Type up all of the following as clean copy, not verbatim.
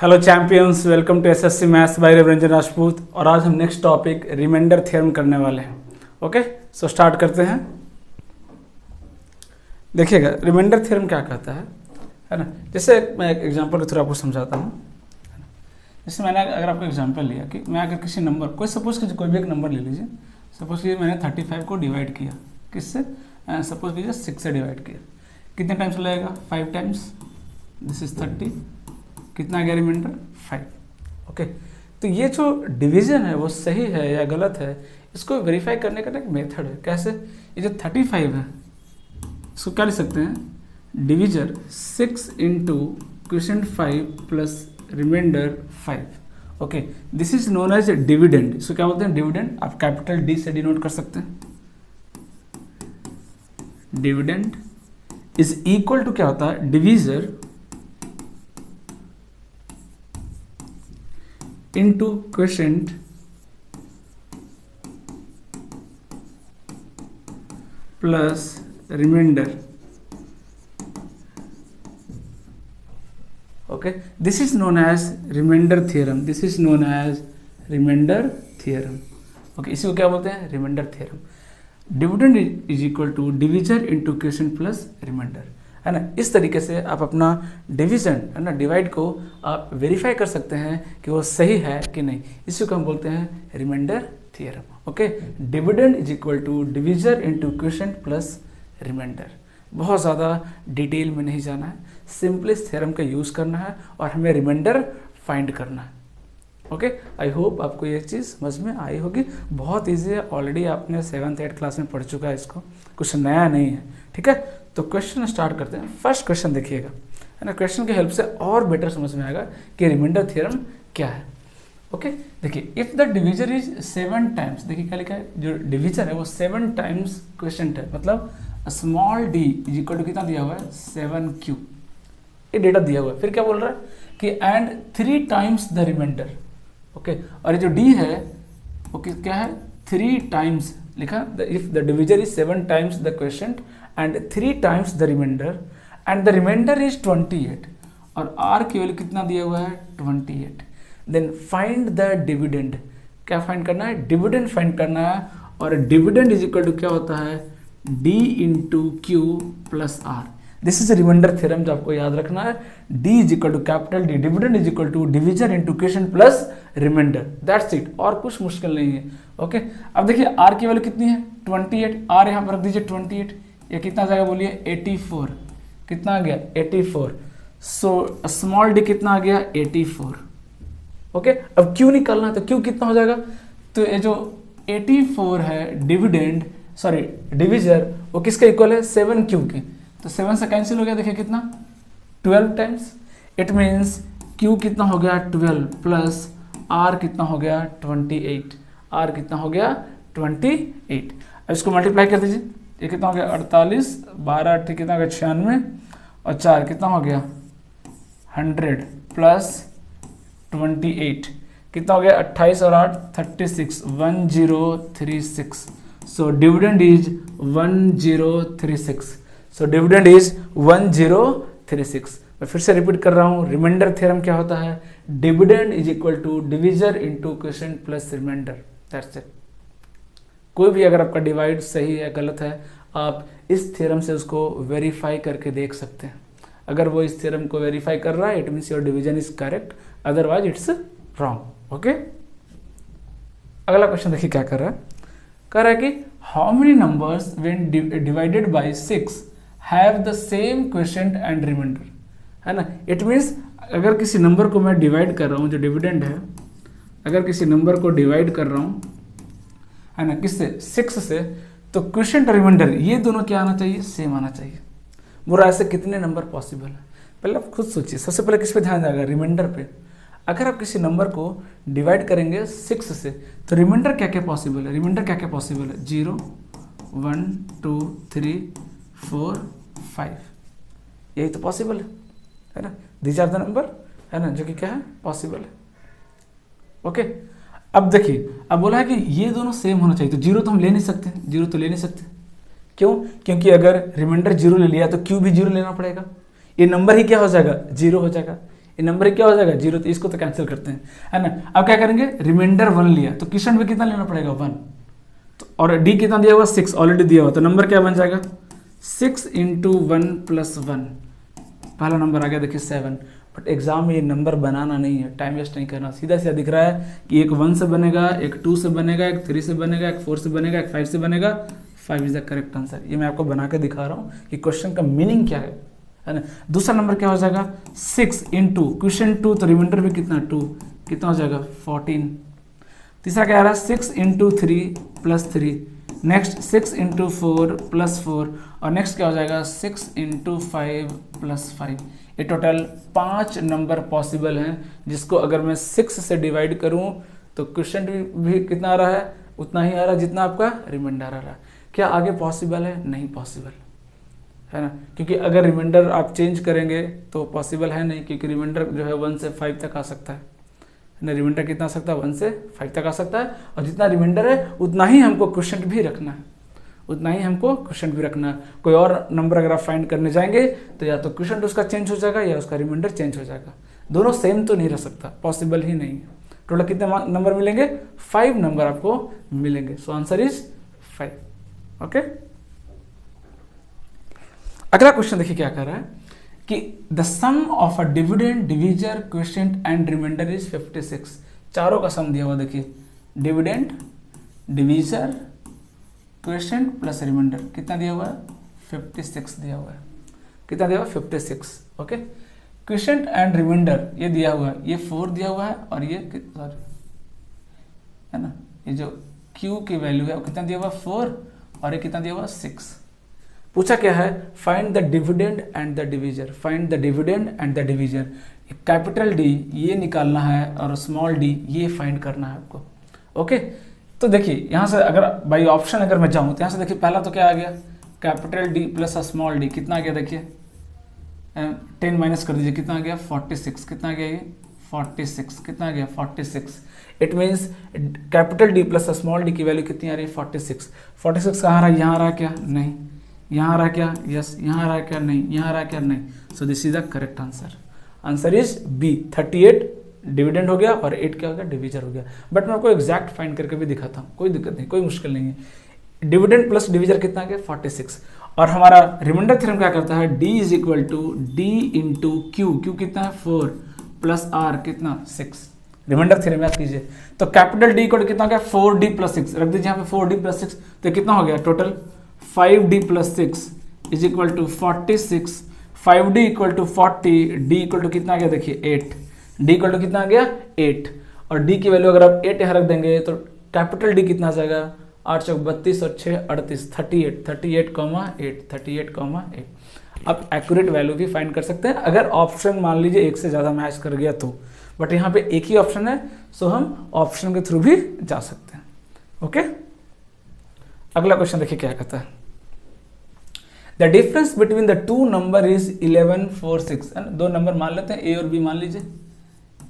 Hello champions, welcome to SSC maths by Raviranjan Rajput. और आज हम नेक्स्ट टॉपिक रिमाइंडर थ्योरम करने वाले हैं। ओके, सो स्टार्ट करते हैं। देखिएगा रिमाइंडर थ्योरम क्या कहता है ना। जैसे मैं एक एग्जांपल के थ्रू आपको समझाता हूँ। जैसे मैंने अगर आपको एग्जांपल लिया कि मैं अगर किसी नंबर कोई सपोज कीजिए, कोई भी एक नंबर ले लीजिए। सपोज कीजिए मैंने 35 को डिवाइड किया किससे, सपोज कीजिए 6 से डिवाइड किया। कितने टाइम्स लगेगा? 5 टाइम्स। This is 30। कितना गया रिमाइंडर? 5। ओके, तो ये जो डिवीजन है वो सही है या गलत है, इसको वेरीफाई करने का एक मेथड है। कैसे? ये जो 35 है इसको क्या लिख सकते हैं? Divisor 6 into question 5 plus remainder 5। Okay, this is known as dividend. इसको क्या बोलते हैं? डिविडेंड। आप कैपिटल डी से डिनोट कर सकते हैं। डिविडेंड इज इक्वल टू क्या होता है? Divisor into quotient plus remainder. Okay, this is known as remainder theorem. This is known as remainder theorem. Okay, इसी को क्या बोलते हैं? remainder theorem. Dividend is equal to divisor into quotient plus remainder. है ना। इस तरीके से आप अपना डिवीजन है ना, डिवाइड को आप वेरीफाई कर सकते हैं कि वो सही है कि नहीं। इसी को हम बोलते हैं remainder theorem. Okay, dividend is equal to divisor into quotient plus remainder. बहुत ज़्यादा डिटेल में नहीं जाना है, सिंपली इस थ्योरम का यूज़ करना है और हमें रिमाइंडर फाइंड करना है। ओके, आई होप आपको ये चीज़ समझ में आई होगी। बहुत ईजी है, ऑलरेडी आपने 7th 8th क्लास में पढ़ चुका है इसको, कुछ नया नहीं है। ठीक है, तो क्वेश्चन स्टार्ट करते हैं। फर्स्ट क्वेश्चन देखिएगा, है ना। क्वेश्चन की हेल्प से और बेटर समझ में आएगा कि रिमाइंडर थ्योरम क्या है। ओके, देखिए if the divisor is 7 times, देखिए क्या लिखा है, जो डिविजर है वो 7 टाइम्स क्वेश्चन है, मतलब small D is equal to कितना दिया हुआ है? 7Q। ये डेटा दिया हुआ है। फिर क्या बोल रहा है कि and 3 times the remainder. Okay, और ये जो डी है वो क्या है? 3 टाइम्स लिखा। If the divisor is 7 times the question and 3 times the remainder and the remainder is 28 और r की वैल्यू कितना दिया हुआ है? 28। then find the dividend। क्या फाइंड करना है? डिविडेंड फाइंड करना है। और डिविडेंड इज इक्वल टू क्या होता है? d into Q plus R. This is remainder theorem जो आपको याद रखना है। d is equal to capital D, dividend is equal to division into quotient plus remainder. That's it, और कुछ मुश्किल नहीं है। ओके, अब देखिए r की वैल्यू कितनी है? 28। r यहाँ पर रख दीजिए 28। ये कितना जाएगा बोलिए? 84। कितना आ गया? 84। सो स्मॉल डी कितना आ गया? 84। ओके, अब क्यू निकालना है तो क्यू कितना हो जाएगा? तो ये जो 84 है डिविडेंड, सॉरी डिविजर, वो किसका इक्वल है? 7Q के। तो 7 से कैंसिल हो गया, देखिए कितना? 12 टाइम्स। इट मीन्स Q कितना हो गया? 12 प्लस R कितना हो गया? 28। R कितना हो गया? 28। अब इसको मल्टीप्लाई कर दीजिए। ये कितना हो गया? 48, 12 कितना हो गया? 96 और 4 कितना हो गया? 100 प्लस 28 कितना हो गया? 28 और 8 36, 1036। So dividend is 1036। So dividend is 1036। मैं फिर से रिपीट कर रहा हूँ, रिमाइंडर थ्योरम क्या होता है? Dividend is equal to divisor into quotient plus remainder. That's it. कोई भी अगर आपका डिवाइड सही है गलत है, आप इस थ्योरम से उसको वेरीफाई करके देख सकते हैं। अगर वो इस थ्योरम को वेरीफाई कर रहा है, it means your division is correct, otherwise it's wrong. Okay, अगला क्वेश्चन देखिए क्या कर रहा है। कह रहा है कि how many numbers when divided by 6 have the same quotient and remainder, है ना। इट मीन्स अगर किसी नंबर को मैं डिवाइड कर रहा हूँ, जो डिविडेंड है, अगर किसी नंबर को डिवाइड कर रहा हूँ, है ना, किससे? 6 से, तो क्वोशिएंट और रिमाइंडर ये दोनों क्या आना चाहिए? सेम आना चाहिए। बुरा ऐसे कितने नंबर पॉसिबल है? पहले आप खुद सोचिए। सबसे पहले किस पे ध्यान जाएगा? रिमाइंडर पे। अगर आप किसी नंबर को डिवाइड करेंगे 6 से, तो रिमाइंडर क्या क्या पॉसिबल है? रिमाइंडर क्या क्या पॉसिबल है? 0, 1, 2, 3, 4, 5, यही तो पॉसिबल है ना। दीज आर द नंबर, है ना, जो कि क्या है? पॉसिबल है। ओके, अब देखिए, अब बोला है कि ये दोनों सेम होना चाहिए, तो 0 तो हम ले नहीं सकते, 0 तो ले नहीं सकते। क्यों? क्योंकि अगर रिमाइंडर 0 ले लिया तो क्यू भी 0 लेना पड़ेगा। ये नंबर ही क्या हो जाएगा? 0 हो जाएगा। ये नंबर क्या हो जाएगा 0, तो इसको तो कैंसिल करते हैं, है ना। अब क्या करेंगे, रिमाइंडर 1 लिया तो क्वेश्चन में कितना लेना पड़ेगा 1, तो और डी कितना दिया हुआ 6 ऑलरेडी दिया हुआ, तो नंबर क्या बन जाएगा 6 इंटू 1 प्लस 1, पहला नंबर आ गया देखिए 7। बट एग्जाम में ये नंबर बनाना नहीं है, टाइम वेस्ट नहीं करना, सीधा सीधा दिख रहा है कि एक 1 से बनेगा, एक 2 से बनेगा, एक 3 से बनेगा, एक 4 से बनेगा, एक 5 से बनेगा। 5 इज द करेक्ट आंसर। ये मैं आपको बना के दिखा रहा हूँ कि क्वेश्चन का मीनिंग क्या है ना। दूसरा नंबर क्या हो जाएगा 6 इंटू क्वेश्चन 2, तो रिमाइंडर भी कितना 2, कितना हो जाएगा 14। तीसरा क्या आ रहा है 6 into 3 plus 3, next 6 into 4 plus 4, और नेक्स्ट क्या हो जाएगा 6 इंटू 5 प्लस 5। ये टोटल 5 नंबर पॉसिबल हैं, जिसको अगर मैं 6 से डिवाइड करूं तो क्वेश्चन भी कितना आ रहा है, उतना ही आ रहा है जितना आपका रिमाइंडर आ रहा है। क्या आगे पॉसिबल है, नहीं पॉसिबल है ना, क्योंकि अगर रिमाइंडर आप चेंज करेंगे तो पॉसिबल है नहीं, क्योंकि रिमाइंडर जो है 1 से 5 तक आ सकता है ना। रिमाइंडर कितना आ सकता है 1 से 5 तक आ सकता है, और जितना रिमाइंडर है उतना ही हमको क्वेश्चन भी रखना है, उतना ही हमको क्वेश्चन भी रखना है। कोई और नंबर अगर आप फाइंड करने जाएंगे तो या तो क्वेश्चन उसका चेंज हो जाएगा या उसका रिमाइंडर चेंज हो जाएगा, दोनों सेम तो नहीं रह सकता, पॉसिबल ही नहीं है। टोटल कितने नंबर मिलेंगे 5 नंबर आपको मिलेंगे। So answer is 5। ओके, अगला क्वेश्चन देखिए क्या कर रहा है कि the sum of a dividend, divisor, quotient and remainder is 56। चारों का सम दिया हुआ देखिए, dividend, divisor, quotient plus remainder कितना दिया हुआ है 56 दिया हुआ है। कितना दिया हुआ 56। ओके, क्वोशिएंट एंड रिमाइंडर ये दिया हुआ है, ये 4 दिया हुआ है, और ये सॉरी है ना, ये जो Q की वैल्यू है वो कितना दिया हुआ 4, और ये कितना दिया हुआ 6। पूछा क्या है find the dividend and the divisor, find the dividend and the divisor. Capital D ये निकालना है और स्मॉल डी ये फाइंड करना है आपको। ओके, तो देखिए यहाँ से अगर बाई ऑप्शन अगर मैं जाऊँ तो यहाँ से देखिए पहला तो क्या आ गया capital D plus small D, कितना आ गया देखिए 10 माइनस कर दीजिए, कितना आ गया 46। कितना आ गया ये 46, कितना आ गया 46। It means capital D plus small D की वैल्यू कितनी आ रही है 46। 46 कहाँ आ रहा है, यहाँ आ रहा है क्या, नहीं। यहाँ आ रहा है क्या, यस। यहाँ आ रहा है क्या, नहीं। यहाँ आ रहा है क्या, नहीं। So this is the correct answer. Answer is B. 38 dividend हो गया और 8 क्या हो गया डिविजर हो गया। बट मैं आपको एग्जैक्ट फाइंड करके भी दिखाता हूँ, कोई दिक्कत नहीं, कोई मुश्किल नहीं है। डिविडेंड प्लस डिविजर कितना आ गया 46, और हमारा रिमाइंडर थ्योरम क्या करता है d is equal to D into Q. Q कितना है 4 प्लस आर कितना 6। रिमाइंडर थ्योरम याद कीजिए, तो कैपिटल डी को कितना हो गया 4d प्लस 6, रख दीजिए यहाँ पे 4d प्लस 6, तो कितना हो गया total 5d plus 6 is equal to 46। 5d equal to 40, d equal to कितना आ गया देखिए 8, d इक्वल टू कितना आ गया 8, और d की वैल्यू अगर आप 8 यहाँ रख देंगे तो कैपिटल d कितना आ जाएगा 8 चौक 32 और 6 38, 38,8। आप एक्यूरेट वैल्यू भी फाइंड कर सकते हैं अगर ऑप्शन मान लीजिए एक से ज़्यादा मैच कर गया तो, बट यहाँ पे एक ही ऑप्शन है, सो हम ऑप्शन के थ्रू भी जा सकते हैं। ओके, अगला क्वेश्चन देखिए क्या कहता है। The difference between the two number is 11, 4, 6। दो नंबर मान लेते हैं ए और बी, मान लीजिए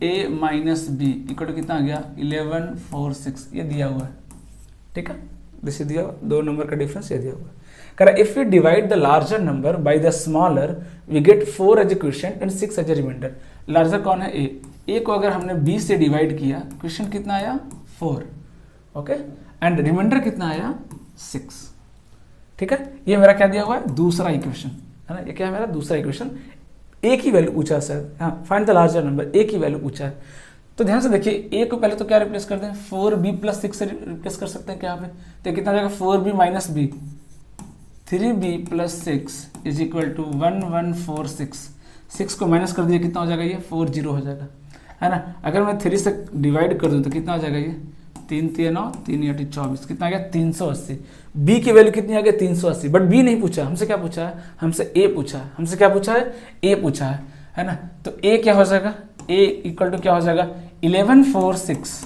a minus B equal to कितना आ गया 11, 4, 6, ये दिया हुआ है, ठीक है। जैसे दिया हुआ दो नंबर का डिफरेंस ये दिया हुआ है। कह रहा if we divide the larger number by the smaller we get 4 as a quotient and 6 as a remainder. Larger कौन है ए को अगर हमने b से डिवाइड किया क्वोशिएंट कितना आया 4, ओके, एंड रिमाइंडर कितना आया 6, ठीक है। ये मेरा क्या दिया हुआ है दूसरा इक्वेशन है ना, ये क्या है मेरा दूसरा इक्वेशन। एक ही वैल्यू पूछा है सर, हाँ फाइंड द लार्जर नंबर, एक ही वैल्यू पूछा है। तो ध्यान से देखिए ए को पहले तो क्या रिप्लेस कर दें 4b प्लस 6 से रिप्लेस कर सकते हैं क्या पे, तो कितना जाएगा 4b minus B, 3b plus 6 is equal to 1146। 6 को माइनस कर दिए कितना हो जाएगा ये 40 हो जाएगा, है ना। अगर मैं 3 से डिवाइड कर दूं तो कितना हो जाएगा ये 3 3 9 3 8 24, कितना आ गया 380। b की वैल्यू कितनी आ गई 380, बट b नहीं पूछा हमसे, क्या पूछा है हमसे a पूछा है, हमसे क्या पूछा है a पूछा है ना। तो a क्या हो जाएगा a इक्वल टू क्या हो जाएगा 1146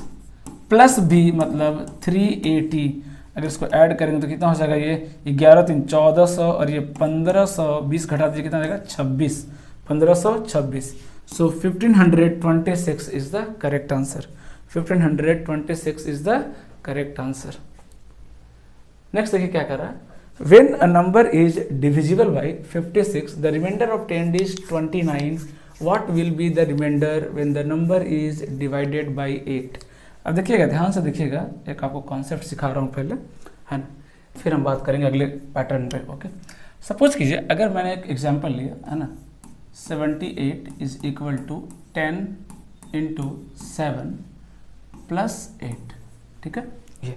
प्लस b मतलब 380। अगर इसको ऐड करेंगे तो कितना हो जाएगा ये 11 3 1400 और ये 1520 घटा दीजिए कितना जाएगा 26, 1526। सो 1526 is the correct answer. 1526 is the correct answer. Next देखिए क्या कर रहा है। When a number is divisible by 56, the remainder obtained is 29 what will be the remainder when the number is divided by 8। अब देखिएगा, ध्यान से देखिएगा, एक आपको कॉन्सेप्ट सिखा रहा हूँ पहले, है ना, फिर हम बात करेंगे अगले पैटर्न पे। ओके, सपोज कीजिए अगर मैंने एक एग्जांपल लिया, है ना, 78 is equal to 10 into 7 plus 8, ठीक है, ये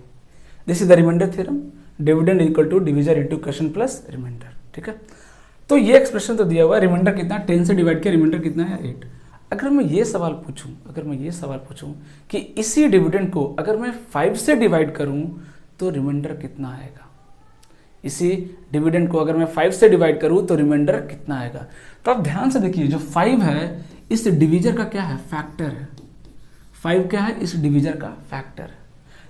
this is the remainder theorem, dividend equal to division into question plus remainder, ठीक है। तो ये एक्सप्रेशन तो दिया हुआ है, रिमाइंडर कितना, 10 से डिवाइड किया, रिमाइंडर कितना है 8। अगर मैं ये सवाल पूछूं कि इसी डिविडेंड को अगर मैं 5 से डिवाइड करूं तो रिमाइंडर कितना आएगा, इसी डिविडेंड को अगर मैं 5 से डिवाइड करूं तो रिमाइंडर कितना आएगा। तो आप ध्यान से देखिए, जो 5 है इस डिविजर का क्या है, फैक्टर है। 5 क्या है, इस डिविजर का फैक्टर है।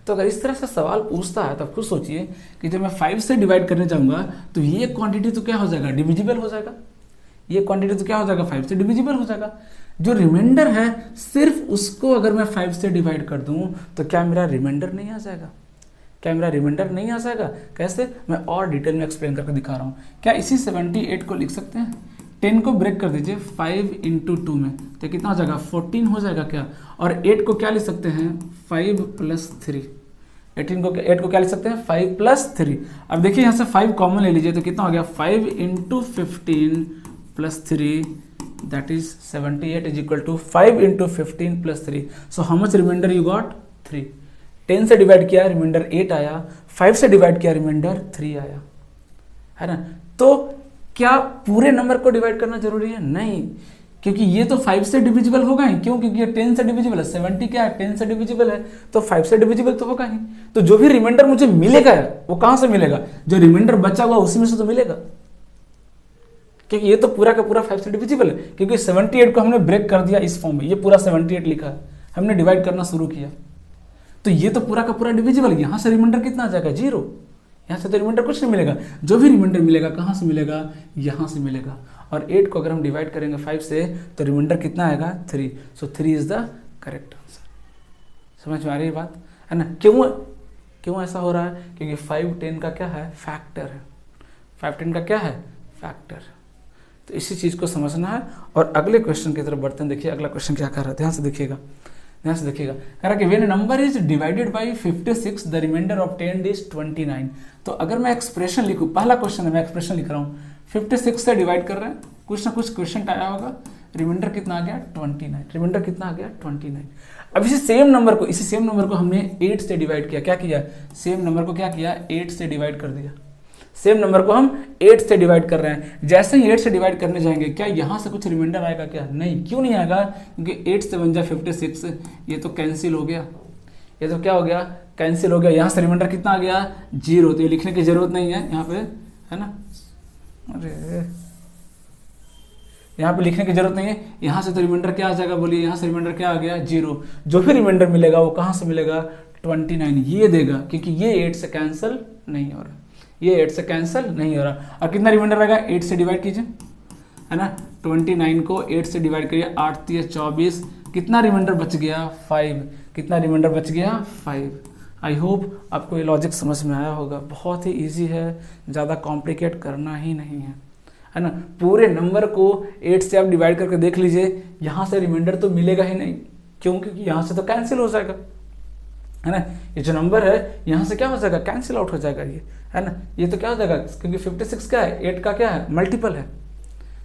तो अगर इस तरह से सवाल पूछता है तो आप खुद सोचिए कि जब मैं 5 से डिवाइड करने जाऊंगा तो ये क्वांटिटी तो क्या हो जाएगा, डिविजिबल हो जाएगा। ये क्वांटिटी तो क्या हो जाएगा, 5 से डिविजिबल हो जाएगा। जो रिमाइंडर है सिर्फ उसको अगर मैं 5 से डिवाइड कर दूं तो क्या मेरा रिमाइंडर नहीं आ जाएगा, क्या मेरा रिमाइंडर नहीं आ जाएगा। कैसे, मैं और डिटेल में एक्सप्लेन करके दिखा रहा हूँ। क्या इसी 78 को लिख सकते हैं, 10 को ब्रेक कर दीजिए 5 इंटू 2 में, तो कितना हो जाएगा, 14 हो जाएगा क्या। और 8 को क्या लिख सकते हैं, 5 प्लस 3। 8 को क्या लिख सकते हैं, 5 प्लस 3। अब देखिए यहाँ से 5 कॉमन ले लीजिए तो कितना हो गया, 5 into 15 plus 3, that is 78 is equal to 5 into 15 plus 3। So how much remainder you got, 3। 10 से डिवाइड किया, रिमाइंडर 8 आया। 5 से डिवाइड किया, रिमाइंडर 3 आया, है ना। तो क्या पूरे नंबर को डिवाइड करना जरूरी है, नहीं, क्योंकि ये तो 5 से डिविजिबल होगा ही। क्यों, क्योंकि ये 10 से डिविजिबल है। 70 क्या है, 10 से डिविजिबल है, तो 5 से डिविजिबल तो होगा ही। तो जो भी रिमाइंडर मुझे मिलेगा वो कहां से मिलेगा, जो रिमाइंडर बचा हुआ उसी में से तो मिलेगा, क्योंकि ये तो पूरा का पूरा 5 से डिविजिबल है। क्योंकि 78 को हमने ब्रेक कर दिया इस फॉर्म में, ये पूरा 78 लिखा है, हमने डिवाइड करना शुरू किया, तो ये तो पूरा का पूरा डिविजिबल। यहां से रिमाइंडर कितना आ जाएगा, 0। यहाँ से तो रिमाइंडर कुछ नहीं मिलेगा। जो भी रिमाइंडर मिलेगा कहाँ से मिलेगा, यहाँ से मिलेगा। और 8 को अगर हम डिवाइड करेंगे 5 से तो रिमाइंडर कितना आएगा, 3। So 3 is the correct answer. समझ में आ रही है बात, है ना। क्यों ऐसा हो रहा है, क्योंकि 5 10 का क्या है, फैक्टर है। 5 10 का क्या है, फैक्टर। तो इसी चीज़ को समझना है। और अगले क्वेश्चन की तरफ बढ़ते हैं। देखिए अगला क्वेश्चन क्या कर रहा है, ध्यान से देखिएगा, ध्यान से देखिएगा। कह रहा है कि when number is divided by 56 the remainder obtained is 29। तो अगर मैं एक्सप्रेशन लिखूं, पहला क्वेश्चन है, मैं एक्सप्रेशन लिख रहा हूँ, 56 से डिवाइड कर रहे हैं, कुछ ना कुछ क्वेश्चन आया होगा, रिमाइंडर कितना आ गया, 29। रिमाइंडर कितना आ गया, 29। अब इसी सेम नंबर को हमने 8 से डिवाइड किया। क्या किया, सेम नंबर को क्या किया, 8 से डिवाइड कर दिया। सेम नंबर को हम 8 से डिवाइड कर रहे हैं। जैसे ही 8 से डिवाइड करने जाएंगे, क्या यहाँ से कुछ रिमाइंडर आएगा क्या, नहीं। क्यों नहीं आएगा, क्योंकि 8 से बन जाए 56, ये तो कैंसिल हो गया, ये तो क्या हो गया, कैंसिल हो गया। यहाँ से रिमाइंडर कितना आ गया, 0। तो ये लिखने की जरूरत नहीं है यहाँ पे, है ना। अरे यहाँ पे लिखने की जरूरत नहीं है। यहाँ से तो रिमाइंडर क्या आ जाएगा, बोलिए, यहाँ से रिमाइंडर क्या आ गया, 0। जो भी रिमाइंडर मिलेगा वो कहाँ से मिलेगा, 29 ये देगा, क्योंकि ये 8 से कैंसिल नहीं हो रहा, ये 8 से कैंसिल नहीं हो रहा। और कितना रिमाइंडर आएगा, 8 से डिवाइड कीजिए, है ना। 29 को 8 से डिवाइड करिए, 8 3 24, कितना रिमाइंडर बच गया, 5। कितना रिमाइंडर बच गया, 5। आई होप आपको ये लॉजिक समझ में आया होगा। बहुत ही ईजी है, ज़्यादा कॉम्प्लिकेट करना ही नहीं है ना। पूरे नंबर को 8 से आप डिवाइड करके देख लीजिए, यहाँ से रिमाइंडर तो मिलेगा ही नहीं, क्योंकि यहाँ से तो कैंसिल हो जाएगा, है ना। ये जो नंबर है यहाँ से क्या हो जाएगा, कैंसिल आउट हो जाएगा, ये, है ना। ये तो क्या हो जाएगा, क्योंकि 56 क्या है, 8 का क्या है, मल्टीपल है,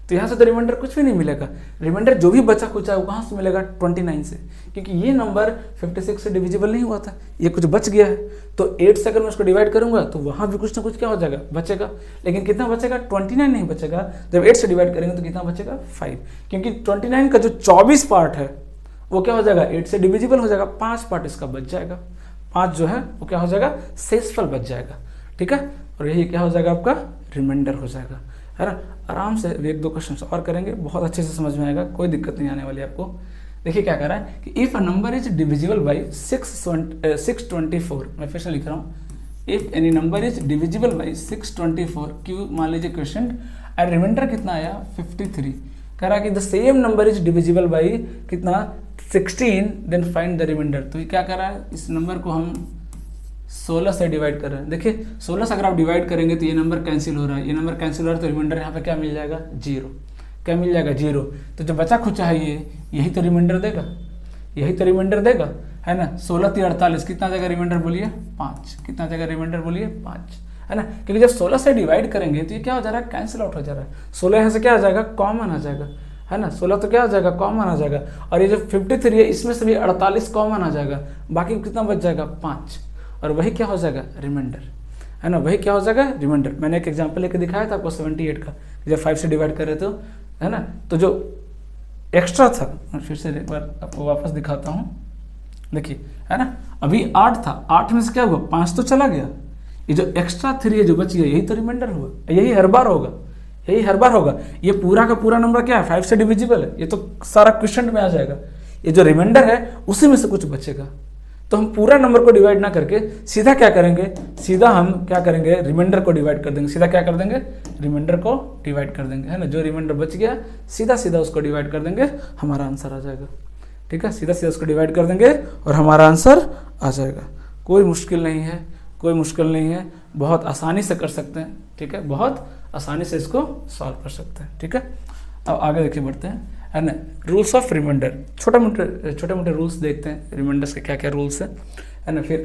तो यहाँ से तो रिमाइंडर कुछ भी नहीं मिलेगा। रिमाइंडर जो भी बचा कुछ है वो कहाँ से मिलेगा, 29 से, क्योंकि ये नंबर 56 से डिविजिबल नहीं हुआ था, ये कुछ बच गया है। तो 8 से अगर मैं उसको डिवाइड करूंगा तो वहाँ भी कुछ ना कुछ क्या हो जाएगा, बचेगा। लेकिन कितना बचेगा, 29 नहीं बचेगा। जब 8 से डिवाइड करेंगे तो कितना बचेगा, 5, क्योंकि 29 का जो 24 पार्ट है वो क्या हो जाएगा, 8 से डिविजिबल हो जाएगा। 5 पार्ट इसका बच जाएगा, 5 जो है वो क्या हो जाएगा, शेषफल बच जाएगा, ठीक है। और यही क्या हो जाएगा, आपका रिमाइंडर हो जाएगा, है ना। आराम से 1-2 क्वेश्चन और करेंगे, बहुत अच्छे से समझ में आएगा, कोई दिक्कत नहीं आने वाली आपको। देखिए क्या कर रहा है कि if a number is divisible by 624, मैं फिर से लिख रहा हूँ, if any number is divisible by 624, क्यों मान लीजिए क्वेश्चन, और रिमाइंडर कितना आया, 53। कह रहा है कि the same number is divisible by कितना, 16, देन फाइंड द रिमाइंडर। तो ये क्या कर रहा है, इस नंबर को हम 16 से डिवाइड कर रहे हैं। देखिए 16 से अगर आप डिवाइड करेंगे तो ये नंबर कैंसिल हो रहा है, ये नंबर कैंसिल हो रहा है, तो रिमाइंडर यहाँ पे क्या मिल जाएगा, 0। क्या मिल जाएगा 0। तो जो बचा खुचा है ये यही तो रिमाइंडर देगा, यही तो रिमाइंडर देगा, है ना। 16 3 48 कितना जाएगा रिमाइंडर बोलिए 5, कितना जाएगा रिमाइंडर बोलिए 5, है ना। क्योंकि जब 16 से डिवाइड करेंगे तो ये क्या हो जा रहा है, कैंसिल आउट हो जा रहा है। 16 यहाँ से क्या आ जाएगा, कॉमन आ जाएगा, है ना। 16 तो क्या आ जाएगा, कॉमन आ जाएगा। और ये जो 53 है इसमें से भी 48 कॉमन आ जाएगा, बाकी कितना बच जाएगा 5, और वही क्या हो जाएगा रिमाइंडर, है ना, वही क्या हो जाएगा रिमाइंडर। मैंने एक एग्जांपल लेके दिखाया था आपको 78 का, जब 5 से डिवाइड कर रहे थे, है ना। तो जो एक्स्ट्रा था, फिर से एक बार आपको वापस दिखाता हूँ, देखिए, है ना। अभी 8 था, 8 में से क्या हुआ 5 तो चला गया, ये जो एक्स्ट्रा 3 है जो बच गया यही तो रिमाइंडर हुआ, यही हर बार होगा, यही हर बार होगा। ये पूरा का पूरा नंबर क्या है 5 से डिविजिबल है, ये तो सारा क्वेश्चन में आ जाएगा। ये जो रिमाइंडर है उसी में से कुछ बचेगा, तो हम पूरा नंबर को डिवाइड ना करके सीधा क्या करेंगे, सीधा हम क्या करेंगे रिमाइंडर को डिवाइड कर देंगे, सीधा क्या कर देंगे रिमाइंडर को डिवाइड कर देंगे, है ना। जो रिमाइंडर बच गया सीधा सीधा उसको डिवाइड कर देंगे, हमारा आंसर आ जाएगा, ठीक है। सीधा सीधा उसको डिवाइड कर देंगे और हमारा आंसर आ जाएगा। कोई मुश्किल नहीं है, कोई मुश्किल नहीं है, बहुत आसानी से कर सकते हैं, ठीक है, बहुत आसानी से इसको सॉल्व कर सकते हैं, ठीक है। अब आगे देखिए बढ़ते हैं, है ना। रूल्स ऑफ रिमाइंडर, छोटे मोटे रूल्स देखते हैं रिमाइंडर्स के क्या क्या रूल्स हैं, है ना। फिर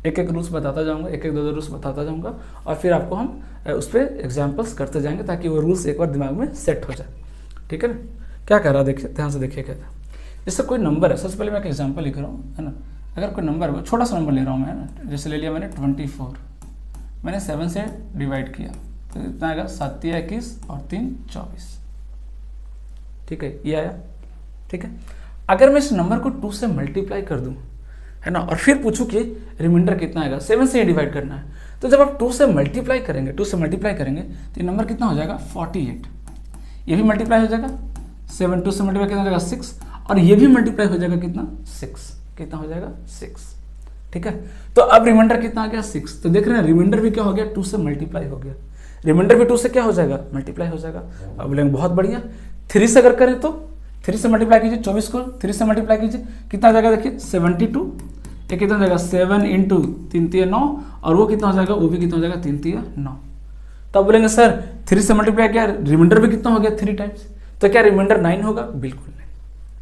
एक एक रूल्स बताता जाऊंगा, एक एक दो रूल्स बताता जाऊंगा, और फिर आपको हम उस पर एग्जाम्पल्स करते जाएंगे ताकि वो रूल्स एक बार दिमाग में सेट हो जाए, ठीक है ना। क्या कर रहा है देखिए, ध्यान से देखिए क्या था। जैसे कोई नंबर है, सबसे पहले मैं एक एग्जाम्पल लिख रहा हूँ, है ना। अगर कोई नंबर है, छोटा सा नंबर ले रहा हूँ मैं, है ना। जैसे ले लिया मैंने 24, मैंने 7 से डिवाइड किया तो इतना आएगा 7 या 21 और 3 24, ठीक है, ये आया, ठीक है। अगर मैं इस नंबर को 2 से मल्टीप्लाई कर दूं, है ना, और फिर पूछूं कि रिमाइंडर कितना आएगा, 7 से डिवाइड करना है, तो जब आप 2 से मल्टीप्लाई करेंगे, 2 से मल्टीप्लाई करेंगे तो ये नंबर कितना हो जाएगा 48, ये भी मल्टीप्लाई हो जाएगा 7, 2 से मल्टीप्लाई कितना हो जाएगा 6, और ये भी मल्टीप्लाई हो जाएगा कितना 6, कितना हो जाएगा 6, ठीक है। तो अब रिमाइंडर कितना आ गया 6, तो देख रहे हैं रिमाइंडर भी क्या हो गया 2 से मल्टीप्लाई हो गया, रिमाइंडर भी 2 से क्या हो जाएगा मल्टीप्लाई हो जाएगा। अब बोलेंगे बहुत बढ़िया, 3 से अगर करें तो 3 से मल्टीप्लाई कीजिए, 24 को 3 से मल्टीप्लाई कीजिए, कितना आ जाएगा देखिए 72, ये कितना हो जाएगा 7 इंटू 3 3 9, और वो कितना हो जाएगा, वो भी कितना हो जाएगा 3 3 9। तब बोलेंगे सर 3 से मल्टीप्लाई किया, रिमाइंडर भी कितना हो गया 3 टाइम्स, तो क्या रिमाइंडर 9 होगा, बिल्कुल नहीं,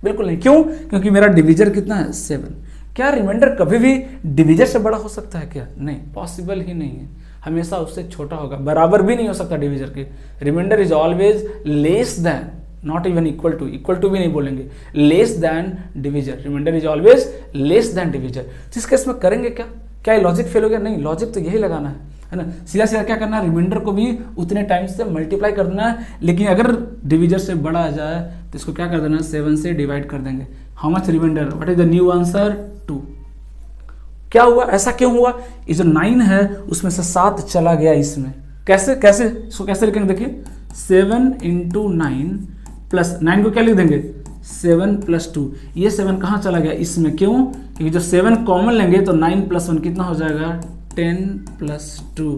बिल्कुल नहीं। क्यों, क्योंकि मेरा डिविजर कितना है 7। क्या रिमाइंडर कभी भी डिविजर से बड़ा हो सकता है क्या, नहीं, पॉसिबल ही नहीं है, हमेशा उससे छोटा होगा, बराबर भी नहीं हो सकता डिविजर के। Remainder is always less than, not even equal to भी नहीं बोलेंगे, less than divisor, remainder is always less than divisor. तो इस केस में करेंगे क्या, क्या ये लॉजिक फेल हो गया, नहीं, लॉजिक तो यही लगाना है ना। सीधा सीधा क्या करना है, रिमाइंडर को भी उतने टाइम्स से मल्टीप्लाई कर देना है, लेकिन अगर डिविजर से बड़ा आ जाए तो इसको क्या कर देना है 7 से डिवाइड कर देंगे। How much remainder, what is the new answer 2। क्या हुआ, ऐसा क्यों हुआ, ये जो 9 है उसमें से 7 चला गया इसमें, कैसे कैसे इसको कैसे लिखेंगे देखिए, 7 इंटू 9 प्लस 9 को क्या लिख देंगे 7 प्लस 2, ये 7 कहाँ चला गया इसमें, क्यों, क्योंकि जो 7 कॉमन लेंगे तो 9 प्लस 1 कितना हो जाएगा 10 plus 2,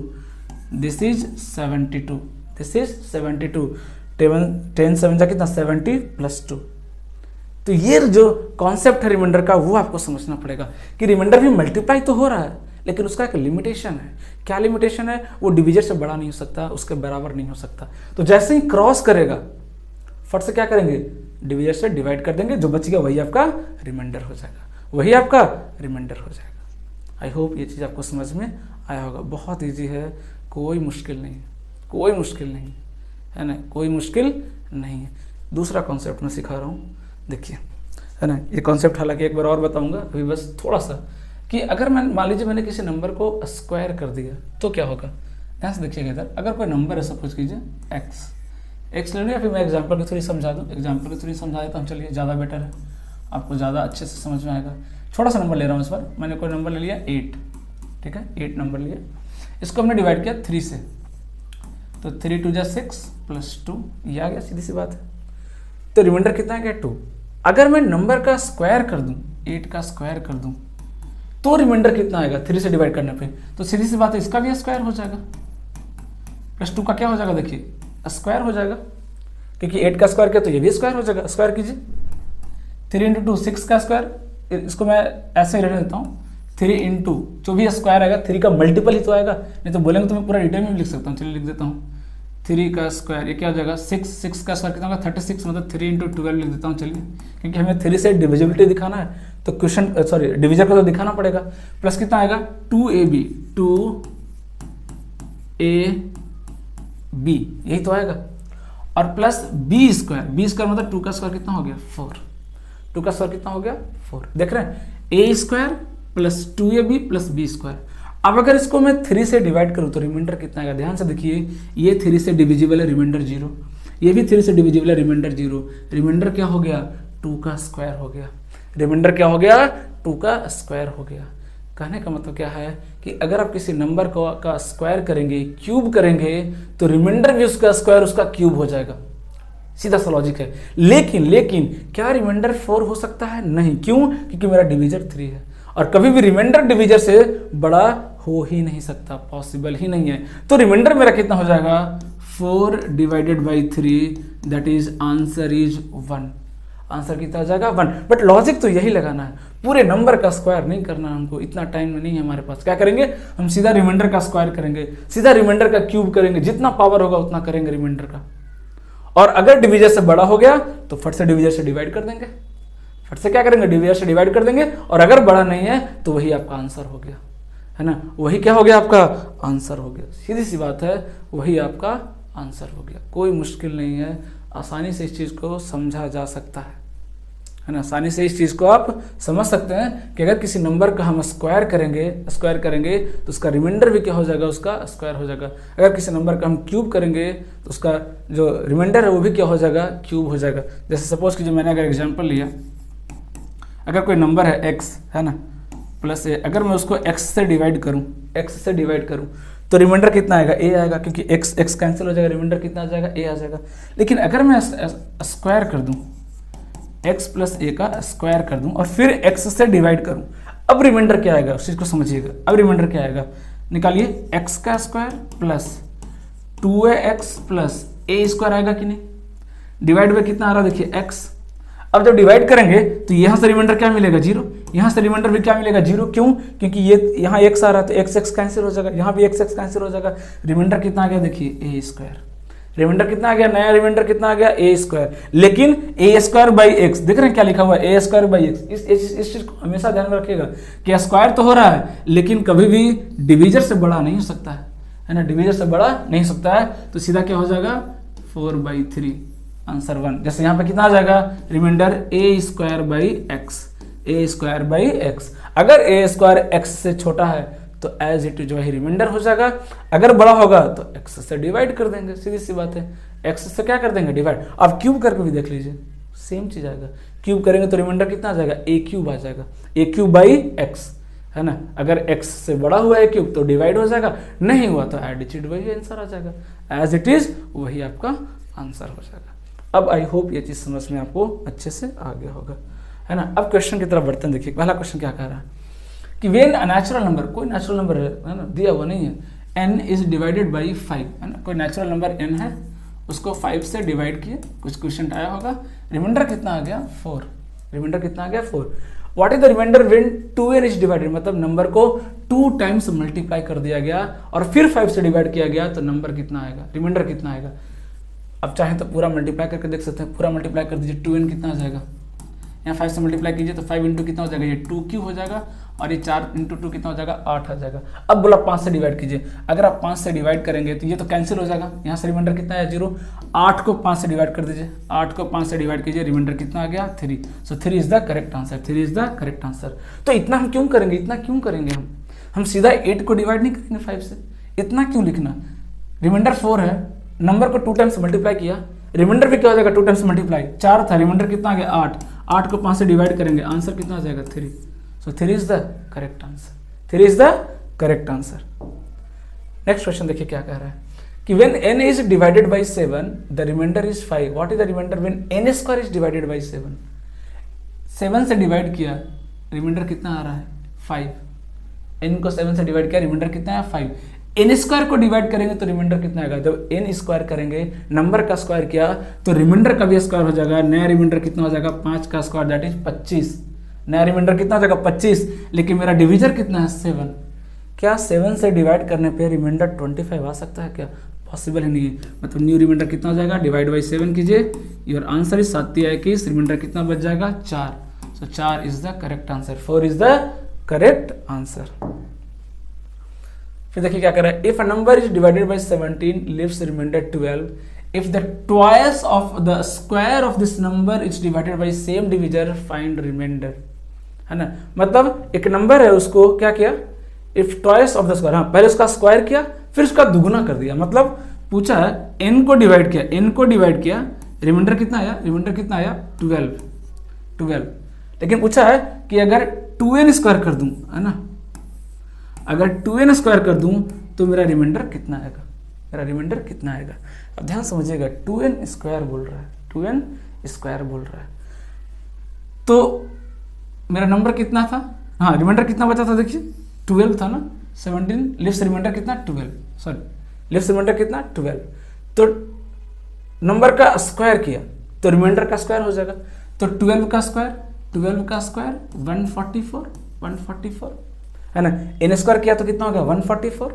this is 72, this is 72, 10 7 जा कितना 70 प्लस 2। तो ये जो कॉन्सेप्ट है रिमाइंडर का वो आपको समझना पड़ेगा कि रिमाइंडर भी मल्टीप्लाई तो हो रहा है, लेकिन उसका एक लिमिटेशन है। क्या लिमिटेशन है, वो डिविजर से बड़ा नहीं हो सकता, उसके बराबर नहीं हो सकता। तो जैसे ही क्रॉस करेगा फट से क्या करेंगे, डिविजर से डिवाइड कर देंगे, जो बच गया वही आपका रिमाइंडर हो जाएगा, वही आपका रिमाइंडर हो जाएगा। आई होप ये चीज़ आपको समझ में आया होगा, बहुत ईजी है, कोई मुश्किल नहीं, कोई मुश्किल नहीं है ना, कोई मुश्किल नहीं है। दूसरा कॉन्सेप्ट मैं सिखा रहा हूँ, देखिए, है ना। ये कॉन्सेप्ट हालांकि एक बार और बताऊंगा, अभी बस थोड़ा सा, कि अगर मैं मान लीजिए मैंने किसी नंबर को स्क्वायर कर दिया तो क्या होगा, ध्यान से देखिएगा इधर। अगर कोई नंबर है, सपोज कीजिए एक्स ले लो, या फिर मैं एग्जाम्पल के थ्रू समझा दूँ, एग्जाम्पल के थ्रू समझा देता हूँ, चलिए ज़्यादा बेटर है, आपको ज़्यादा अच्छे से समझ में आएगा। छोटा सा नंबर ले रहा हूँ इस बार, मैंने कोई नंबर ले लिया 8, ठीक है, 8 नंबर लिया, इसको हमने डिवाइड किया 3 से, तो 3 2 जा 6 प्लस 2, ये आ गया, सीधी सी बात है। तो रिमाइंडर कितना है क्या 2। अगर मैं नंबर का स्क्वायर कर दूं, 8 का स्क्वायर कर दूं, तो रिमाइंडर कितना आएगा 3 से डिवाइड करने पे, तो सीधी सी बात है इसका भी स्क्वायर हो जाएगा, प्लस 2 का क्या हो जाएगा देखिए स्क्वायर हो जाएगा, क्योंकि 8 का स्क्वायर किया तो ये भी स्क्वायर हो जाएगा। स्क्वायर कीजिए, 3 इंटू 2 6 का स्क्वायर, इसको मैं ऐसे ही रहने देता हूँ, 3 इंटू जो भी स्क्वायर आएगा 3 का मल्टीपल ही तो आएगा, नहीं तो बोलेंगे तो मैं पूरा डिटेल में भी लिख सकता हूँ, चलिए लिख देता हूँ 3 का स्क्वायर, ये क्या हो जाएगा 6, 6 का स्क्वायर कितना होगा 36, मतलब 3 × 12 लिख देता हूँ चलिए, क्योंकि हमें 3 से डिविजिबिलिटी दिखाना है तो क्वेश्चन सॉरी डिविजन को तो दिखाना पड़ेगा। प्लस कितना आएगा 2ab, 2ab यही तो आएगा, और प्लस b स्क्वायर मतलब 2 का स्क्वायर कितना हो गया 4, 2 का स्क्वायर कितना हो गया 4, देख रहे हैं a square plus 2ab plus b square. अब अगर इसको मैं 3 से डिवाइड करूं तो रिमाइंडर कितना आएगा, ध्यान से देखिए, ये 3 से डिविजिबल है, रिमाइंडर 0, ये भी 3 से डिविजिबल है, रिमाइंडर 0, रिमाइंडर क्या हो गया 2 का स्क्वायर हो गया, रिमाइंडर क्या हो गया 2 का स्क्वायर हो गया। कहने का मतलब क्या है कि अगर आप किसी नंबर का स्क्वायर करेंगे, क्यूब करेंगे, तो रिमाइंडर भी उसका स्क्वायर उसका क्यूब हो जाएगा, सीधा सा लॉजिक है। लेकिन क्या रिमाइंडर 4 हो सकता है, नहीं, क्यों, क्योंकि मेरा डिविजर 3 है, और कभी भी रिमाइंडर डिविजर से बड़ा हो ही नहीं सकता, पॉसिबल ही नहीं है। तो रिमाइंडर मेरा कितना हो जाएगा 4 divided by 3, that is answer is 1, answer कितना हो जाएगा 1। बट लॉजिक तो यही लगाना है, पूरे नंबर का स्क्वायर नहीं करना हमको, इतना टाइम नहीं है हमारे पास। क्या करेंगे हम, सीधा रिमाइंडर का स्क्वायर करेंगे, सीधा रिमाइंडर का क्यूब करेंगे, जितना पावर होगा उतना करेंगे रिमाइंडर का, और अगर डिविजर से बड़ा हो गया तो फट से डिविजर से डिवाइड कर देंगे, फट से क्या करेंगे डिविजर से डिवाइड कर देंगे, और अगर बड़ा नहीं है तो वही आपका आंसर हो गया, है ना, वही क्या हो गया आपका आंसर हो गया, सीधी सी बात है, वही आपका आंसर हो गया। कोई मुश्किल नहीं है, आसानी से इस चीज़ को समझा जा सकता है ना, आसानी से इस चीज़ को आप समझ सकते हैं कि अगर किसी नंबर का हम स्क्वायर करेंगे तो उसका रिमाइंडर भी क्या हो जाएगा, उसका स्क्वायर हो जाएगा। अगर किसी नंबर का हम क्यूब करेंगे तो उसका जो रिमाइंडर है वो भी क्या हो जाएगा, क्यूब हो जाएगा। जैसे सपोज कीजिए मैंने अगर एग्जाम्पल लिया, अगर कोई नंबर है x, है ना, प्लस a, अगर मैं उसको x से डिवाइड करूं तो रिमाइंडर कितना आएगा a आएगा, क्योंकि x कैंसिल हो जाएगा, रिमाइंडर कितना आ जाएगा a आ जाएगा। लेकिन अगर मैं स्क्वायर कर दूं, x प्लस a का स्क्वायर कर दूं और फिर x से डिवाइड करूं, अब रिमाइंडर क्या आएगा, उस चीज को समझिएगा। अब रिमाइंडर क्या आएगा, निकालिए, x का square plus 2ax plus a square आएगा कि नहीं, डिवाइड में कितना आ रहा है देखिए x। अब जब डिवाइड करेंगे तो यहां से रिमाइंडर क्या मिलेगा 0, यहां से रिमाइंडर भी क्या मिलेगा 0, क्यों, क्योंकि ये यहाँ x आ रहा है तो x कैंसिल हो जाएगा, यहाँ भी x कैंसिल हो जाएगा, रिमाइंडर कितना आ गया देखिए a स्क्वायर, रिमाइंडर कितना आ गया, नया रिमाइंडर कितना आ गया a स्क्वायर। लेकिन a स्क्वायर बाई एक्स, देख रहे हैं क्या लिखा हुआ है a स्क्वायर बाई एक्स, इस चीज को हमेशा ध्यान में रखिएगा कि स्क्वायर तो हो रहा है लेकिन कभी भी डिविजर से बड़ा नहीं हो सकता है ना, डिविजर से बड़ा नहीं हो सकता है, तो सीधा क्या हो जाएगा 4/3, आंसर 1। जैसे यहाँ पे कितना आ जाएगा remainder a square by X, अगर a स्क्वायर x से छोटा है तो एज इट इज वही रिमाइंडर हो जाएगा, अगर बड़ा होगा तो x से डिवाइड कर देंगे, सीधी सी बात है, x से क्या कर देंगे डिवाइड। अब क्यूब करके भी देख लीजिए, सेम चीज आएगा, क्यूब करेंगे तो रिमाइंडर कितना आ जाएगा a क्यूब आ जाएगा, a क्यूब बाई एक्स, है ना, अगर x से बड़ा हुआ है क्यूब तो डिवाइड हो जाएगा, नहीं हुआ तो एड इट वही आंसर आ जाएगा, एज इट इज वही आपका आंसर हो जाएगा। अब आई होप ये चीज समझ में आपको अच्छे से आ गया होगा, है ना। अब क्वेश्चन की तरफ बढ़ते हैं, देखिए पहला क्वेश्चन क्या कह रहा है कि वेन नेचुरल नंबर, कोई नेचुरल नंबर है ना, दिया हुआ नहीं है, n इज डिवाइडेड बाई 5, है ना, कोई नेचुरल नंबर n है, उसको 5 से डिवाइड किए, कुछ क्वेश्चन आया होगा, रिमाइंडर कितना आ गया 4, रिमाइंडर कितना आ गया 4। What is the remainder when 2n is divided, मतलब नंबर को 2 टाइम्स मल्टीप्लाई कर दिया गया और फिर 5 से डिवाइड किया गया तो नंबर कितना आएगा, रिमाइंडर कितना आएगा। अब चाहे तो पूरा मल्टीप्लाई करके देख सकते हैं, पूरा मल्टीप्लाई कर दीजिए, 2n कितना आ जाएगा, यहाँ 5 से मल्टीप्लाई कीजिए तो 5 इंटू कितना हो जाएगा, ये 2 क्यूब हो जाएगा, और ये 4 इंटू 2 कितना हो जाएगा 8 आ जाएगा। अब बोला 5 से डिवाइड कीजिए, अगर आप 5 से डिवाइड करेंगे तो ये तो कैंसिल हो जाएगा, यहाँ से रिमाइंडर कितना है 0, 8 को 5 से डिवाइड कर दीजिए, 8 को 5 से डिवाइड कीजिए, रिमाइंडर कितना आ गया 3, so 3 is the correct answer, 3 is the correct answer. तो इतना हम क्यों करेंगे, इतना क्यों करेंगे, हम सीधा 8 को डिवाइड नहीं करेंगे 5 से, इतना क्यों लिखना, रिमाइंडर 4 है, नंबर को 2 टाइम्स मल्टीप्लाई किया, रिमाइंडर भी क्या हो जाएगा 2 टाइम्स मल्टीप्लाई, 4 था, रिमाइंडर कितना आ गया 8, 8 को 5 से डिवाइड करेंगे, आंसर कितना आ जाएगा 3, so 3 is the correct answer, 3 is the correct answer. Next question देखिए क्या कह रहा है कि when n is divided by 7 the remainder is 5, what is the remainder when n square is divided by 7, 7 से डिवाइड किया, रिमाइंडर कितना आ रहा है 5, n को 7 से डिवाइड किया, रिमाइंडर कितना है 5, n स्क्वायर को डिवाइड करेंगे तो रिमाइंडर कितना आएगा, जब n स्क्वायर करेंगे नंबर का स्क्वायर किया तो रिमाइंडर का भी स्क्वायर हो जाएगा, नया रिमाइंडर कितना हो जाएगा 5 का स्क्वायर दैट इज 25, नया रिमाइंडर कितना हो जाएगा 25, लेकिन मेरा डिविजर कितना है 7, क्या 7 से डिवाइड करने पे रिमाइंडर 25 आ सकता है क्या, पॉसिबल ही नहीं है। मतलब न्यू रिमाइंडर कितना हो जाएगा, डिवाइड बाई 7 कीजिए, योर आंसर इज 7 या 21, रिमाइंडर कितना बच जाएगा 4। So 4 is the correct answer, 4 is the correct answer. फिर देखिए क्या कर रहा है, if a number is divided by 17 leaves remainder 12, if the twice of the square of this number is divided by same divisor find remainder, है ना। मतलब एक नंबर है, उसको क्या किया, if twice of the square, हाँ पहले उसका स्क्वायर किया फिर उसका दुगुना कर दिया। मतलब पूछा है n को डिवाइड किया, n को डिवाइड किया, रिमाइंडर कितना आया, रिमाइंडर कितना आया 12। लेकिन पूछा है कि अगर 2n स्क्वायर कर दूं, है ना, अगर 2n स्क्वायर कर दूं तो मेरा रिमाइंडर कितना आएगा, मेरा रिमाइंडर कितना आएगा। अब ध्यान समझिएगा, 2n स्क्वायर बोल रहा है, 2n स्क्वायर बोल रहा है, तो मेरा नंबर कितना था, हाँ रिमाइंडर कितना बचा था, देखिए 12 था ना, 17 लिव्स रिमाइंडर कितना 12, सॉरी लिव्स रिमाइंडर कितना 12, तो नंबर का स्क्वायर किया तो रिमाइंडर का स्क्वायर हो जाएगा। तो 12 का स्क्वायर 144 है ना, n स्क्वायर किया तो कितना हो गया 144,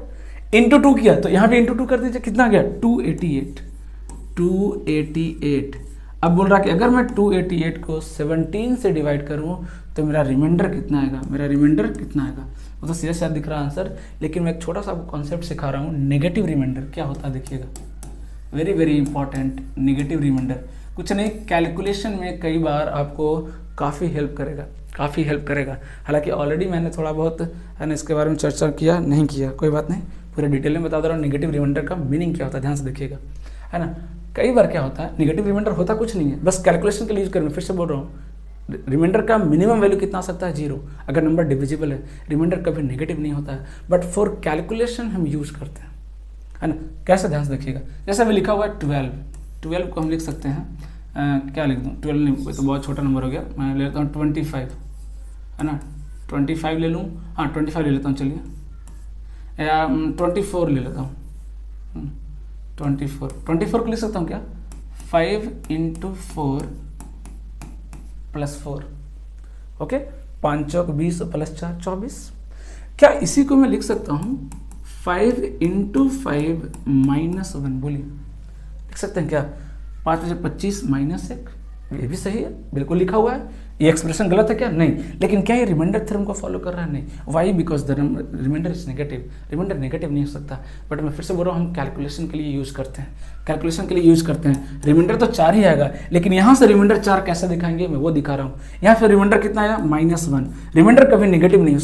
इंटू 2 किया तो यहाँ भी इंटू 2 कर दीजिए, कितना गया 288। अब बोल रहा कि अगर मैं 288 को 17 से डिवाइड करूं तो मेरा रिमाइंडर कितना आएगा, मेरा रिमाइंडर कितना आएगा। वो तो सीधा साधा दिख रहा आंसर, लेकिन मैं एक छोटा सा आपको कॉन्सेप्ट सिखा रहा हूँ, नेगेटिव रिमाइंडर क्या होता है देखिएगा, very very important. Negative remainder कुछ नहीं, कैलकुलेशन में कई बार आपको काफ़ी हेल्प करेगा, हालांकि ऑलरेडी मैंने थोड़ा बहुत है ना इसके बारे में चर्चा किया, नहीं किया कोई बात नहीं, पूरे डिटेल में बता दे रहा हूँ नेगेटिव रिमाइंडर का मीनिंग क्या होता है, ध्यान से देखिएगा, है ना। कई बार क्या होता है, नेगेटिव रिमाइंडर होता कुछ नहीं है, बस कैलकुलेशन के लिए यूज करेंगे। फिर से बोल रहा हूँ, रिमाइंडर का मिनिमम वैल्यू कितना आ सकता है 0, अगर नंबर डिविजिबल है, रिमाइंडर कभी नेगेटिव नहीं होता है, बट फॉर कैलकुलेशन हम यूज करते हैं, है ना। कैसे, ध्यान से देखिएगा, जैसे अभी लिखा हुआ है 12 को हम लिख सकते हैं, क्या लिख दूँ, 12 नहीं, तो बहुत छोटा नंबर हो गया, मैं ले लेता हूँ 25, है ना, 25 ले लूँ, हाँ 25 ले लेता हूँ, चलिए, या 24 ले लेता हूँ, 24 को लिख सकता हूँ क्या, 5 × 4 + 4, ओके, 5 चौक 20 + 4 24। क्या इसी को मैं लिख सकता हूँ 5 × 5 -1, बोलिए लिख सकते हैं क्या, 5 × 25 -1, ये भी सही है, बिल्कुल लिखा हुआ है। ये एक्सप्रेशन गलत है क्या, नहीं, लेकिन क्या ये रिमाइंडर थ्योरम को फॉलो कर रहा है, नहीं। Why, because the remainder is negative, remainder negative नहीं हो सकता। बट मैं फिर से बोल रहा हूँ, हम कैलकुलेशन के लिए यूज करते हैं, रिमाइंडर तो 4 ही आएगा, लेकिन यहाँ से रिमाइंडर 4 कैसे दिखाएंगे मैं वो दिखा रहा हूँ। यहाँ पे रिमाइंडर कितना आया -1, रिमाइंडर कभी नेगेटिव नहीं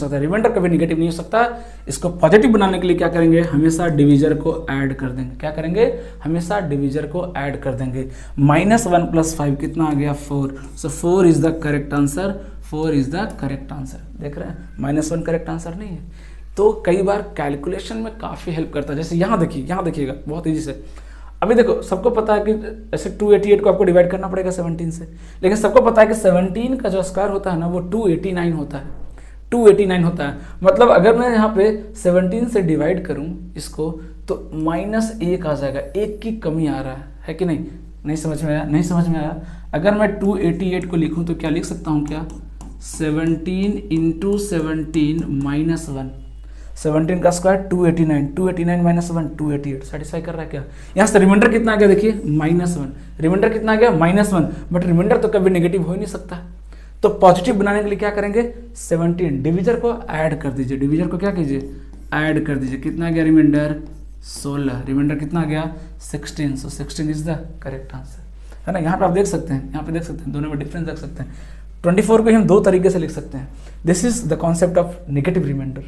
हो सकता, इसको पॉजिटिव बनाने के लिए क्या करेंगे, हमेशा डिविजर को ऐड कर देंगे, क्या करेंगे, हमेशा डिविजर को ऐड कर देंगे। -1 + 5 कितना आ गया 4, so 4 is the correct answer, 4 is the correct answer. देख रहे हैं, -1 करेक्ट आंसर नहीं है। तो कई बार कैलकुलेशन में काफ़ी हेल्प करता है, जैसे यहाँ देखिएगा बहुत ईजी से। अभी देखो, सबको पता है कि ऐसे 288 को आपको डिवाइड करना पड़ेगा 17 से, लेकिन सबको पता है कि 17 का जो स्क्वायर होता है ना वो 289 होता है, 289 होता है। मतलब अगर मैं यहाँ पे 17 से डिवाइड करूँ इसको तो -1 आ जाएगा, 1 की कमी आ रहा है कि नहीं, नहीं समझ में आया। अगर मैं 288 को लिखूँ तो क्या लिख सकता हूँ, क्या 17 × 17 -1, 17 का स्क्वायर 289 -1 288, सेटिस्फाई कर रहा है क्या। यहाँ से रिमाइंडर कितना आ गया देखिए -1, रिमाइंडर कितना आ गया -1, बट रिमाइंडर तो कभी नेगेटिव हो ही नहीं सकता। तो पॉजिटिव बनाने के लिए क्या करेंगे, 17 डिविजर को ऐड कर दीजिए, डिविजर को क्या कीजिए, ऐड कर दीजिए, कितना आ गया रिमाइंडर 16, रिमाइंडर कितना आ गया 16, सो 16 इज द करेक्ट आंसर, है ना। यहाँ पे आप देख सकते हैं, दोनों में डिफरेंस देख सकते हैं। 24 को हम 2 तरीके से लिख सकते हैं, this is the concept of negative remainder,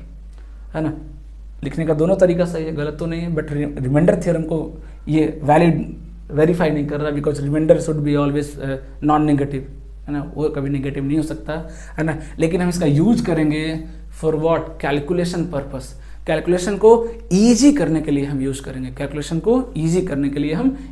है ना। लिखने का दोनों तरीका सही है, गलत तो नहीं है, बट रिमाइंडर थ्योरम को ये वैलिड वेरीफाई नहीं कर रहा, because remainder should be always non negative, है ना, वो कभी नेगेटिव नहीं हो सकता, है ना। लेकिन हम इसका यूज करेंगे for what, calculation purpose, calculation को ईजी करने के लिए हम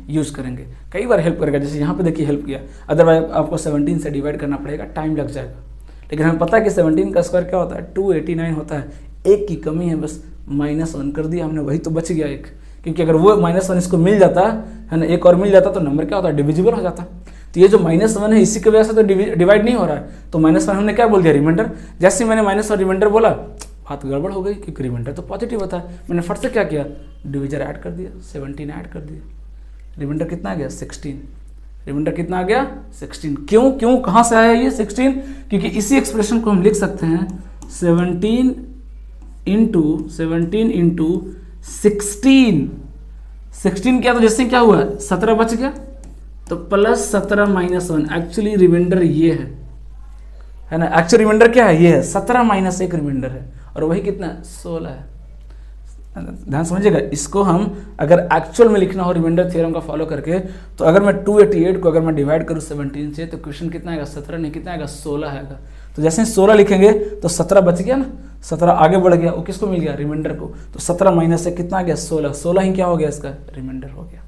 यूज करेंगे, कई बार हेल्प करेगा। जैसे यहाँ पे देखिए हेल्प किया, अदरवाइज आपको 17 से डिवाइड करना पड़ेगा, टाइम लग जाएगा। लेकिन हमें पता है कि 17 का स्क्वायर क्या होता है 289 होता है, 1 की कमी है, बस -1 कर दिया हमने, वही तो बच गया 1, क्योंकि अगर वो -1 इसको मिल जाता है ना, 1 और मिल जाता तो नंबर क्या होता है, डिविजिबल हो जाता। तो ये जो -1 है इसी की वजह से तो डिवाइड नहीं हो रहा है, तो -1 हमने क्या बोल दिया, रिमाइंडर। जैसे मैंने -1 रिमाइंडर बोला, बात गड़बड़ हो गई क्योंकि रिमाइंडर तो पॉजिटिव होता है। मैंने फट से क्या किया, डिविजर ऐड कर दिया, 17 ऐड कर दिया, रिमाइंडर कितना आ गया 16। रिमाइंडर कितना आ गया 16। क्यों कहाँ से आया ये 16? क्योंकि इसी एक्सप्रेशन को हम लिख सकते हैं 17 इंटू 16 किया तो जैसे क्या हुआ 17 बच गया, तो प्लस 17 माइनस 1। एक्चुअली रिमाइंडर ये है ना, एक्चुअल रिमाइंडर क्या है, ये है 17 माइनस 1 रिमाइंडर है, और वही कितना 16 है। ध्यान समझिएगा, इसको हम अगर एक्चुअल में लिखना हो रिमाइंडर थ्योरम का फॉलो करके, तो अगर मैं 288 को अगर मैं डिवाइड करूँ 17 से, तो क्वेश्चन कितना आएगा 17 नहीं, कितना आएगा 16 आएगा। तो जैसे 16 लिखेंगे तो 17 बच गया ना, 17 आगे बढ़ गया, वो किसको मिल गया, रिमाइंडर को। तो 17 माइनस से कितना आ गया 16, 16 ही क्या हो गया इसका रिमाइंडर हो गया।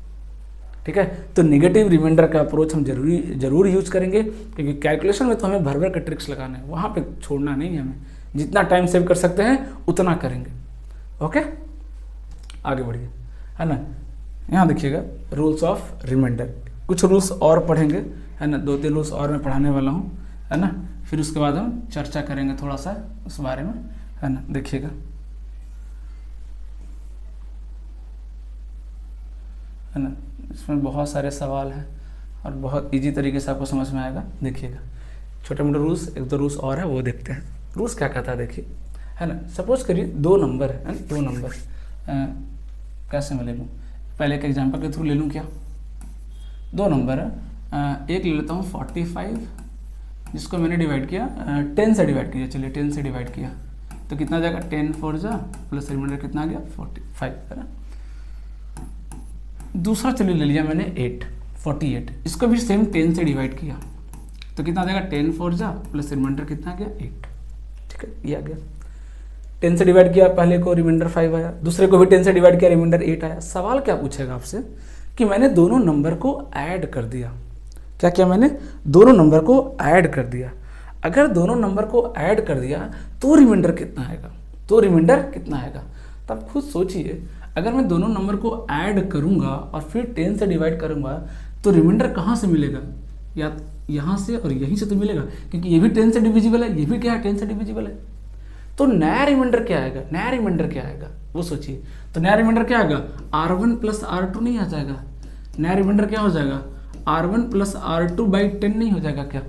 ठीक है, तो नेगेटिव रिमाइंडर का अप्रोच हम जरूर यूज करेंगे, क्योंकि कैलकुलेशन में तो हमें भर भर के ट्रिक्स लगाना है, वहाँ पे छोड़ना नहीं है हमें। जितना टाइम सेव कर सकते हैं उतना करेंगे। ओके, आगे बढ़िए, है ना। यहाँ देखिएगा रूल्स ऑफ रिमाइंडर, कुछ रूल्स और पढ़ेंगे, है ना, 2-3 रूल्स और मैं पढ़ाने वाला हूँ, है ना। फिर उसके बाद हम चर्चा करेंगे थोड़ा सा उस बारे में, है ना। देखिएगा, है ना, इसमें बहुत सारे सवाल हैं और बहुत इजी तरीके से आपको समझ में आएगा। देखिएगा, छोटे मोटे रूल्स, 1-2 रूल्स और है, वो देखते हैं। रूल्स क्या कहता है देखिए, है ना। सपोज करिए 2 नंबर है ना, 2 नंबर कैसे मैं ले लूँ, पहले एक एग्जांपल के थ्रू ले लूँ क्या। 2 नंबर है, एक ले लेता हूँ 45, जिसको मैंने डिवाइड किया 10 से डिवाइड किया, चलिए 10 से डिवाइड किया तो कितना जाएगा 10 4 जा प्लस रिमाइंडर कितना आ गया 45, है ना। दूसरा चलिए ले लिया मैंने 48, इसको भी सेम 10 से डिवाइड किया तो कितना आ जाएगा 10 4 जा प्लस रिमाइंडर कितना आ गया 8। ठीक है, ये आ गया। 10 से डिवाइड किया, पहले को रिमाइंडर 5 आया, दूसरे को भी 10 से डिवाइड किया, रिमाइंडर 8 आया। सवाल क्या पूछेगा आपसे कि मैंने दोनों नंबर को ऐड कर दिया। क्या किया मैंने, दोनों नंबर को ऐड कर दिया। अगर दोनों नंबर को ऐड कर दिया तो रिमाइंडर कितना आएगा, तो रिमाइंडर कितना आएगा। तब खुद सोचिए, अगर मैं दोनों नंबर को ऐड करूंगा और फिर 10 से डिवाइड करूंगा तो रिमाइंडर कहाँ से मिलेगा, या यहाँ से और यहीं से तो मिलेगा, क्योंकि ये भी 10 से डिविजिबल है, ये भी क्या है 10 से डिविजिबल है। तो नया रिमाइंडर क्या आएगा, नया रिमाइंडर क्या आएगा वो सोचिए। तो नया रिमाइंडर क्या आएगा, R1 प्लस R2 नहीं आ जाएगा, नया रिमाइंडर क्या हो जाएगा R1 प्लस R2 बाई 10 नहीं हो जाएगा क्या।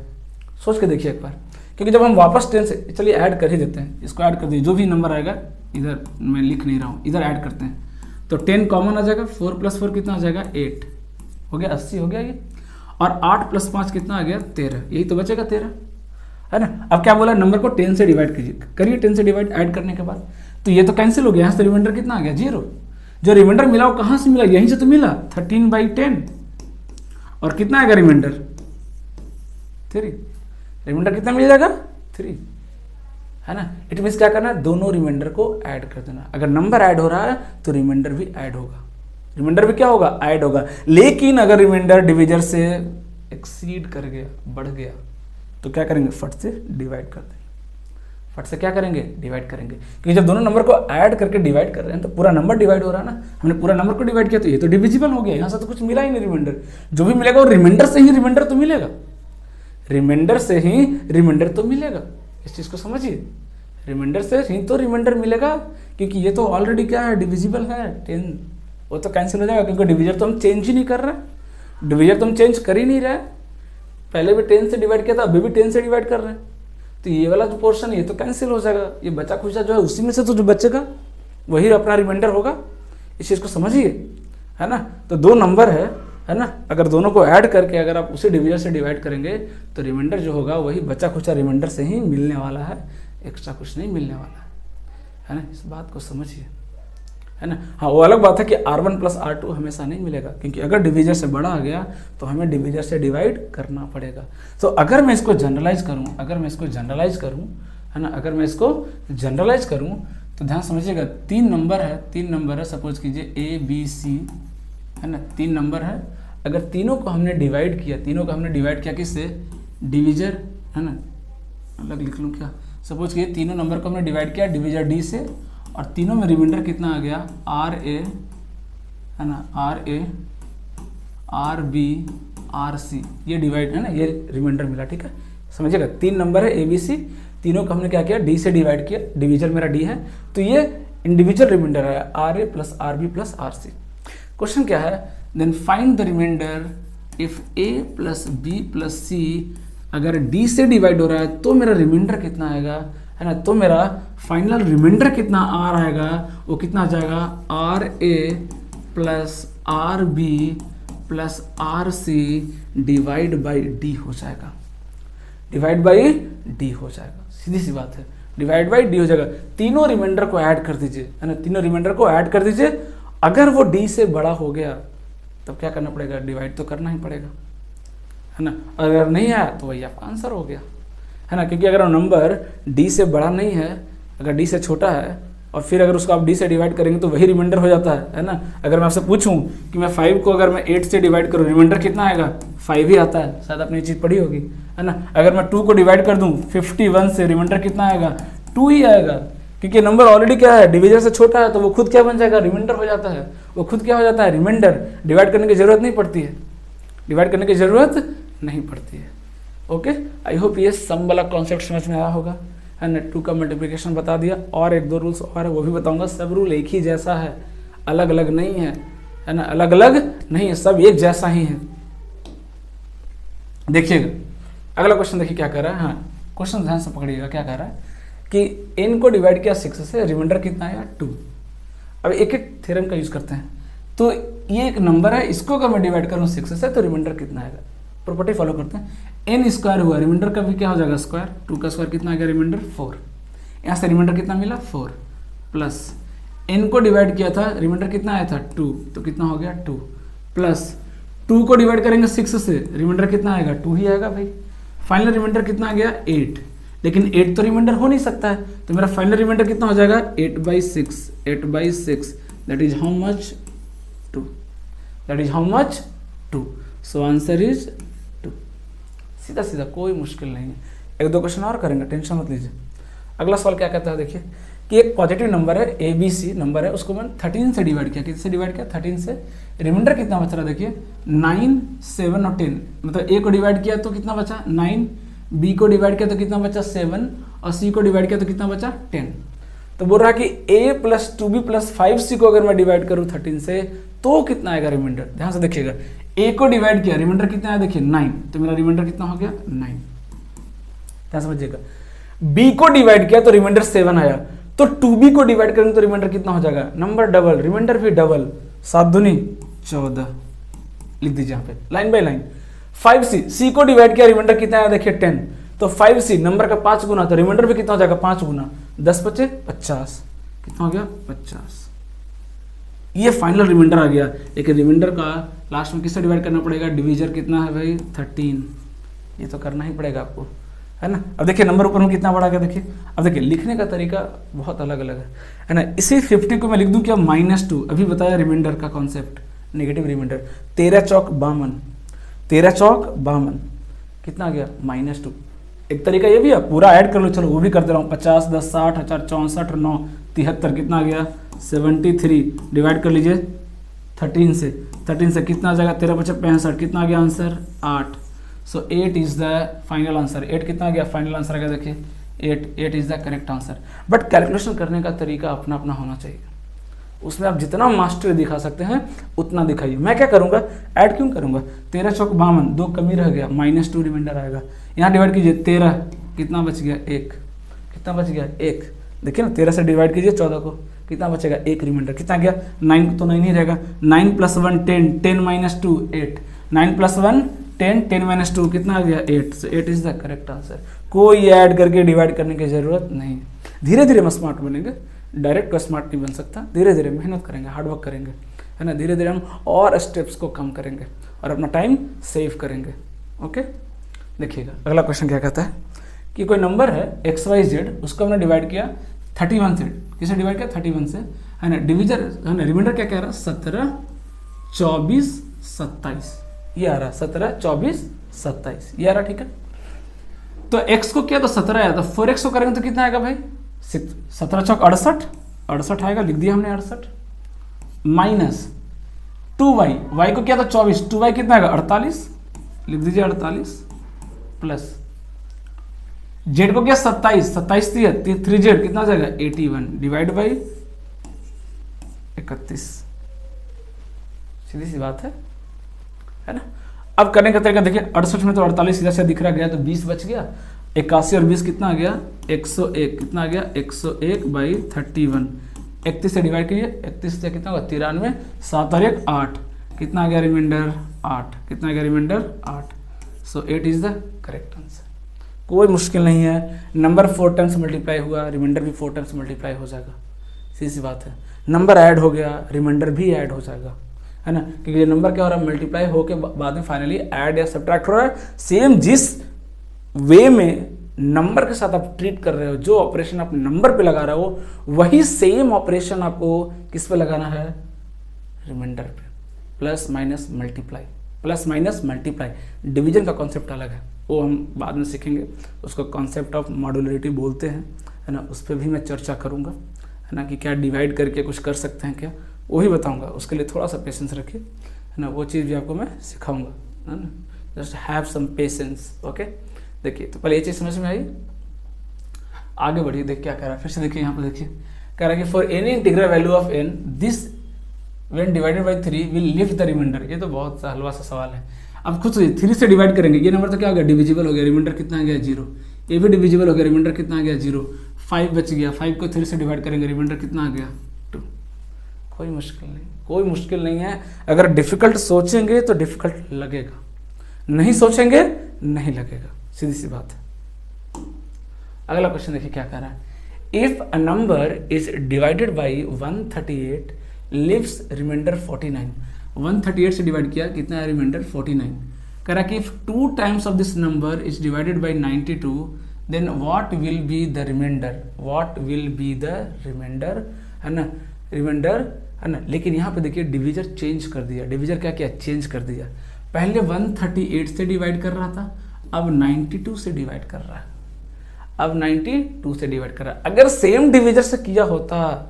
सोच के देखिए एक बार, क्योंकि जब हम वापस 10 से, चलिए ऐड कर ही देते हैं, इसको ऐड कर दीजिए, जो भी नंबर आएगा, इधर मैं लिख नहीं रहा हूँ, इधर ऐड करते हैं तो 10 कॉमन आ जाएगा, 4 प्लस 4 कितना आ जाएगा 8, हो गया 80 हो गया ये, और 8 प्लस 5 कितना आ गया 13, यही तो बचेगा 13, है ना। अब क्या बोला, नंबर को 10 से डिवाइड कीजिए, करिए 10 से डिवाइड ऐड करने के बाद, तो ये तो कैंसिल हो गया, यहाँ से रिमाइंडर कितना आ गया 0। जो रिमाइंडर मिला वो कहाँ से मिला, यहीं से तो मिला 13/10, और कितना आएगा रिमाइंडर 3, रिमाइंडर कितना मिल जाएगा 3, है ना। इट मीन्स क्या करना है, दोनों रिमाइंडर को ऐड कर देना। अगर नंबर ऐड हो रहा है तो रिमाइंडर भी ऐड होगा, रिमाइंडर भी क्या होगा ऐड होगा। लेकिन अगर रिमाइंडर डिविजर से एक्सीड कर गया, बढ़ गया, तो क्या करेंगे, फट से डिवाइड कर देंगे, फट से क्या करेंगे डिवाइड करेंगे। क्योंकि जब दोनों नंबर को ऐड करके डिवाइड कर रहे हैं तो पूरा नंबर डिवाइड हो रहा है ना, हमने पूरा नंबर को डिवाइड किया तो ये तो डिविजिबल हो गया, यहाँ से तो कुछ मिला ही नहीं रिमाइंडर। जो भी मिलेगा वो रिमाइंडर से ही रिमाइंडर तो मिलेगा, रिमाइंडर से ही रिमाइंडर तो मिलेगा। इस चीज़ को समझिए, रिमाइंडर से ही तो रिमाइंडर मिलेगा, क्योंकि ये तो ऑलरेडी क्या है डिविजिबल है 10, वो तो कैंसिल हो जाएगा, क्योंकि डिविजर तो हम चेंज ही नहीं कर रहे, डिविजर तो हम चेंज कर ही नहीं रहे। पहले भी 10 से डिवाइड किया था, अभी भी 10 से डिवाइड कर रहे हैं, तो ये वाला जो पोर्शन है ये तो कैंसिल हो जाएगा, ये बचा खुचा जो है उसी में से तो जो बचेगा वही अपना रिमाइंडर होगा। इस चीज़ को समझिए, है ना। तो 2 नंबर है ना, अगर दोनों को ऐड करके अगर आप उसी डिविजन से डिवाइड करेंगे तो रिमाइंडर जो होगा वही बचा खुचा रिमाइंडर से ही मिलने वाला है, एक्स्ट्रा कुछ नहीं मिलने वाला है ना। इस बात को समझिए, है ना। हाँ, वो अलग बात है कि R1 प्लस R2 हमेशा नहीं मिलेगा, क्योंकि अगर डिविजर से बड़ा आ गया तो हमें डिविजर से डिवाइड करना पड़ेगा। तो अगर मैं इसको जनरलाइज करूँ, है ना, अगर मैं इसको जनरलाइज करूँ तो ध्यान समझिएगा, 3 नंबर है, सपोज कीजिए ABC, है ना, 3 नंबर है। अगर तीनों को हमने डिवाइड किया किससे, डिविजर, है ना, अलग लिख लूँ क्या, सपोज कीजिए तीनों नंबर को हमने डिवाइड किया डिविजर D से, और तीनों में रिमाइंडर कितना आ गया RA, है ना, RA RB RC, ये डिवाइड है ना, ये रिमाइंडर मिला। ठीक है, समझिएगा 3 नंबर है ABC, तीनों को हमने क्या किया, डी से डिवाइड किया, डिविजन मेरा डी है, तो ये इंडिविजुअल रिमाइंडर है, R A plus R B plus R C. Question क्या है, then find the reminder if A plus B plus C, अगर डी से डिवाइड हो रहा है तो मेरा रिमाइंडर कितना आएगा, है ना, तो मेरा फाइनल रिमाइंडर कितना आर आएगा, वो कितना आ जाएगा, R A plus R B plus R C divide by D हो जाएगा, डिवाइड बाई डी हो जाएगा, सीधी सी बात है, डिवाइड बाई डी हो जाएगा। तीनों रिमाइंडर को ऐड कर दीजिए, है ना, तीनों रिमाइंडर को ऐड कर दीजिए, अगर वो डी से बड़ा हो गया तब क्या करना पड़ेगा, डिवाइड तो करना ही पड़ेगा, है ना, अगर नहीं आया तो वही आपका आंसर हो गया, है ना, क्योंकि अगर नंबर डी से बड़ा नहीं है, अगर डी से छोटा है और फिर अगर उसको आप डी से डिवाइड करेंगे तो वही रिमाइंडर हो जाता है ना। अगर मैं आपसे पूछूं कि मैं 5 को अगर मैं 8 से डिवाइड करूं, रिमाइंडर कितना आएगा, 5 ही आता है, शायद आपने ये चीज़ पढ़ी होगी, है ना। अगर मैं 2 को डिवाइड कर दूं 51 से, रिमाइंडर कितना आएगा, 2 ही आएगा, क्योंकि नंबर ऑलरेडी क्या है, डिवीजन से छोटा है, तो वो खुद क्या बन जाएगा, रिमाइंडर हो जाता है, वो खुद क्या हो जाता है, रिमाइंडर। डिवाइड करने की जरूरत नहीं पड़ती है, डिवाइड करने की जरूरत नहीं पड़ती है। ओके, आई होप ये सम वाला कॉन्सेप्ट समझ में आया होगा, है ना। 2 का मल्टीप्लिकेशन बता दिया, और 1-2 रूल्स और है वो भी बताऊंगा। सब रूल एक ही जैसा है, अलग अलग नहीं है ना, अलग अलग नहीं है, सब एक जैसा ही है। देखिएगा अगला क्वेश्चन, देखिए क्या कर रहा है, हाँ क्वेश्चन ध्यान से पकड़िएगा, क्या कह रहा है कि n को डिवाइड किया 6 से, रिमाइंडर कितना आया 2। अब एक एक थ्योरम का यूज करते हैं, तो ये एक नंबर है, इसको अगर मैं डिवाइड करूँ 6 से तो रिमाइंडर कितना आएगा, प्रॉपर्टी फॉलो करते हैं। n स्क्वायर हुआ, रिमाइंडर का भी क्या हो जाएगा स्क्वायर, 2 का स्क्वायर कितना आ गया, रिमाइंडर 4, यहाँ से रिमाइंडर कितना मिला 4, प्लस n को डिवाइड किया था, रिमाइंडर कितना आया था 2, तो कितना हो गया 2, प्लस 2 को डिवाइड करेंगे 6 से, रिमाइंडर कितना आएगा 2 ही आएगा भाई। फाइनल रिमाइंडर कितना आ गया 8, लेकिन 8 तो रिमाइंडर हो नहीं सकता है, तो मेरा फाइनल रिमाइंडर कितना हो जाएगा 8/6, 8/6 that is how much 2, that is how much 2, so answer is 2। सीधा सीधा, कोई मुश्किल नहीं है। 1-2 क्वेश्चन और करेंगे, टेंशन मत लीजिए। अगला सवाल क्या कहता है, देखिए कि एक पॉजिटिव नंबर है, ABC नंबर है, उसको मैंने 13 से डिवाइड किया, किससे डिवाइड किया 13 से, रिमाइंडर कितना बच रहा है, देखिए 9, 7 और 10, मतलब A को डिवाइड किया तो कितना बचा 9, B को डिवाइड किया तो कितना बचा 7 और C को डिवाइड किया तो कितना बचा 10। तो बोल रहा है कि A plus 2B plus 5C को अगर मैं डिवाइड करूँ 13 से तो कितना आएगा रिमाइंडर। ध्यान से देखिएगा, A को डिवाइड किया, रिमाइंडर कितना आया, देखिए 9, तो मेरा रिमाइंडर कितना हो गया 9। ध्यान समझिएगा, B को डिवाइड किया तो रिमाइंडर 7 आया, तो 2B को डिवाइड करेंगे तो रिमाइंडर कितना हो जाएगा, नंबर डबल, रिमाइंडर भी डबल, 7 दूनी 14, लिख दीजिए यहाँ पे लाइन बाय लाइन। 5C को डिवाइड किया, रिमाइंडर कितना आया, देखिए 10, तो 5C नंबर का 5 गुना, तो रिमाइंडर भी कितना हो जाएगा 5 गुना, 10 बचे 50, कितना हो गया 50। ये फाइनल रिमाइंडर आ गया, लेकिन रिमाइंडर का लास्ट में किससे डिवाइड करना पड़ेगा, डिवीजर कितना है भाई 13, ये तो करना ही पड़ेगा आपको, है ना। अब देखिए नंबर ऊपर में कितना बड़ा गया, देखिए अब देखिए लिखने का तरीका बहुत अलग अलग है ना। इसी 50 को मैं लिख दूं क्या -2, अभी बताया रिमाइंडर का कॉन्सेप्ट, नेगेटिव रिमाइंडर, 13 चौक 52, 13 चौक 52 कितना आ गया -2। एक तरीका ये भी है, पूरा ऐड कर लो, चलो वो भी कर दे रहा हूँ, 50, 10, 60, 4, 64, 9, 73 कितना आ गया 73, डिवाइड कर लीजिए 13 से, 13 से कितना आ जाएगा 13 बचे 65, कितना आ गया answer 8। So 8 is the final answer, 8 कितना आ गया फाइनल आंसर आ गया, देखिए 8 is the correct answer. But calculation करने का तरीका अपना अपना होना चाहिए, उसमें आप जितना मास्टर दिखा सकते हैं उतना दिखाइए। मैं क्या करूंगा, ऐड क्यों करूंगा, 13 चौक 52, 2 कमी रह गया, -2 रिमाइंडर आएगा, यहाँ डिवाइड कीजिए 13, कितना बच गया 1, कितना बच गया 1, देखिए ना 13 से डिवाइड कीजिए 14 को, कितना बचेगा 1 रिमाइंडर, कितना गया 9 तो 9 ही रहेगा, 9 + 1 10, 10 - 2 8, 9 + 1 10, 10 - 2 कितना आ गया 8, so 8 is the correct answer. कोई ऐड करके डिवाइड करने की जरूरत नहीं। धीरे धीरे हम स्मार्ट बनेंगे, डायरेक्ट को स्मार्ट नहीं बन सकता, धीरे धीरे मेहनत करेंगे, हार्डवर्क करेंगे, है ना, धीरे धीरे हम और स्टेप्स को कम करेंगे और अपना टाइम सेव करेंगे। ओके, देखिएगा अगला क्वेश्चन क्या कहता है कि कोई नंबर है XYZ, उसको हमने डिवाइड किया 31 से, किसे डिवाइड किया 31 से, है ना, डिविजन है ना, रिमाइंडर क्या कह रहा है 17, 24, 27, ये आ रहा 17, 24, 27 ये आ रहा, ठीक है। तो x को किया तो 17 आया, तो 4x को करेंगे तो कितना आएगा भाई 17 चौक 68, 68 आएगा, लिख दिया हमने 68, माइनस 2y, y को किया तो 24, 2y कितना आएगा 48, लिख दीजिए 48, प्लस जेड को क्या 27, 3 जेड कितना हो जाएगा 81 डिवाइड बाई 31, सीधी सी बात है ना। अब करने का तरीका देखिए, 68 में तो 48 सीधा से दिख रहा गया तो 20 बच गया, 81 और 20 कितना आ गया 101, कितना आ गया 101 बाई 31, 31 से डिवाइड कीजिए, 31 से कितना होगा 93, 7 और 1 8, कितना आ गया रिमाइंडर 8, कितना आ गया remainder 8। So 8 is the correct answer. कोई मुश्किल नहीं है, नंबर 4 टाइम्स मल्टीप्लाई हुआ, रिमाइंडर भी 4 टाइम्स मल्टीप्लाई हो जाएगा, सीधी सी बात है। नंबर ऐड हो गया, रिमाइंडर भी ऐड हो जाएगा, है ना, क्योंकि ये नंबर क्या हो रहा है मल्टीप्लाई होके बाद में फाइनली ऐड या सब्ट्रैक्ट हो रहा है। सेम जिस वे में नंबर के साथ आप ट्रीट कर रहे हो, जो ऑपरेशन आप नंबर पे लगा रहे हो, वही सेम ऑपरेशन आपको किस पे लगाना है, रिमाइंडर पे। Plus minus multiply, plus minus multiply, division का कॉन्सेप्ट अलग है, वो हम बाद में सीखेंगे, उसको कॉन्सेप्ट ऑफ मॉड्यूलरिटी बोलते हैं, है ना, उस पर भी मैं चर्चा करूँगा, है ना, कि क्या डिवाइड करके कुछ कर सकते हैं क्या, वही बताऊंगा। उसके लिए थोड़ा सा पेशेंस रखिए, है ना, वो चीज़ भी आपको मैं सिखाऊंगा, है ना, just have some patience. Okay, देखिए तो पहले ये चीज़ समझ में आई, आगे बढ़िए। देख क्या कह रहा है, फिर से देखिए यहाँ पर देखिए, कह रहा है कि for any integral value of n this when divided by 3 will lift the remainder. ये तो बहुत सा हलवा सा सवाल है। अब खुद से 3 से डिवाइड करेंगे, ये नंबर तो क्या हो गया डिविजिबल हो गया, रिमाइंडर कितना आ गया 0, ये भी डिविजिबल हो गया, रिमाइंडर कितना आ गया 0, 5 बच गया, 5 को 3 से डिवाइड करेंगे, रिमाइंडर कितना आ गया 2। कोई मुश्किल नहीं, कोई मुश्किल नहीं है। अगर डिफिकल्ट सोचेंगे तो डिफिकल्ट लगेगा, नहीं सोचेंगे नहीं लगेगा, सीधी सी बात है। अगला क्वेश्चन देखिए क्या कह रहा है, if a number is divided by 138 leaves remainder 49, 138 से डिवाइड किया, कितना है रिमाइंडर 49। कह रहा कि if 2 times of this number is divided by 92 then what will be the remainder, what will be the remainder, है ना, रिमाइंडर, है ना। लेकिन यहाँ पे देखिए डिविजर चेंज कर दिया, डिविजर क्या किया चेंज कर दिया, पहले 138 से डिवाइड कर रहा था, अब 92 से डिवाइड कर रहा है, अब 92 से डिवाइड कर रहा है। अगर सेम डिविजर से किया होता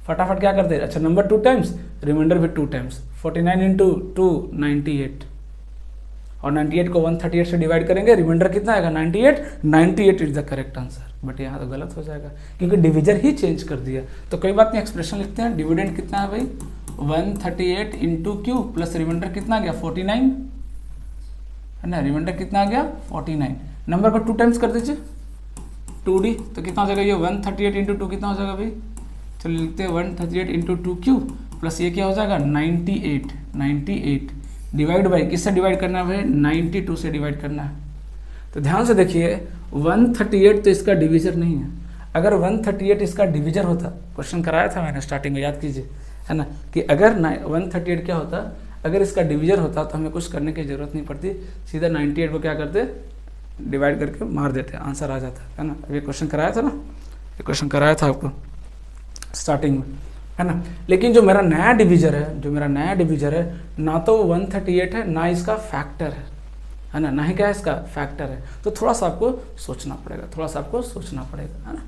फटाफट क्या करते, अच्छा नंबर 2 टाइम्स, रिमाइंडर भी 2 टाइम्स, 49 इंटू 2 98, और 98 को 138 से डिवाइड करेंगे, रिमाइंडर कितना आएगा 98, 98 is the correct answer. But यहाँ तो गलत हो जाएगा क्योंकि डिविजर ही चेंज कर दिया। तो कोई बात नहीं, एक्सप्रेशन लिखते हैं, डिविडेंड कितना है भाई 138 इंटू क्यू प्लस रिमाइंडर कितना आ गया 49, है ना, रिमाइंडर कितना आ गया 49, नंबर को 2 टाइम्स कर दीजिए 2d, तो कितना हो जाएगा ये 138 इंटू 2 कितना हो जाएगा भाई, चलो लिखते हैं 138 इंटू 2q प्लस ये क्या हो जाएगा 98, 98 डिवाइड बाई किससे डिवाइड करना है भाई 92 से डिवाइड करना है। तो ध्यान से देखिए 138 तो इसका डिविजर नहीं है, अगर 138 इसका डिविजर होता, क्वेश्चन कराया था मैंने स्टार्टिंग में याद कीजिए, है ना, कि अगर 138 क्या होता, अगर इसका डिविजर होता तो हमें कुछ करने की जरूरत नहीं पड़ती, सीधा 98 को क्या करते डिवाइड करके मार देते, आंसर आ जाता है ना। ये क्वेश्चन कराया था ना, ये क्वेश्चन कराया था आपको स्टार्टिंग में, है ना। लेकिन जो मेरा नया डिविजर है, जो मेरा नया डिविजर है, ना तो 138 है ना इसका फैक्टर है ना, ना ही क्या है इसका फैक्टर है, तो थोड़ा सा आपको सोचना पड़ेगा, थोड़ा सा आपको सोचना पड़ेगा, है ना।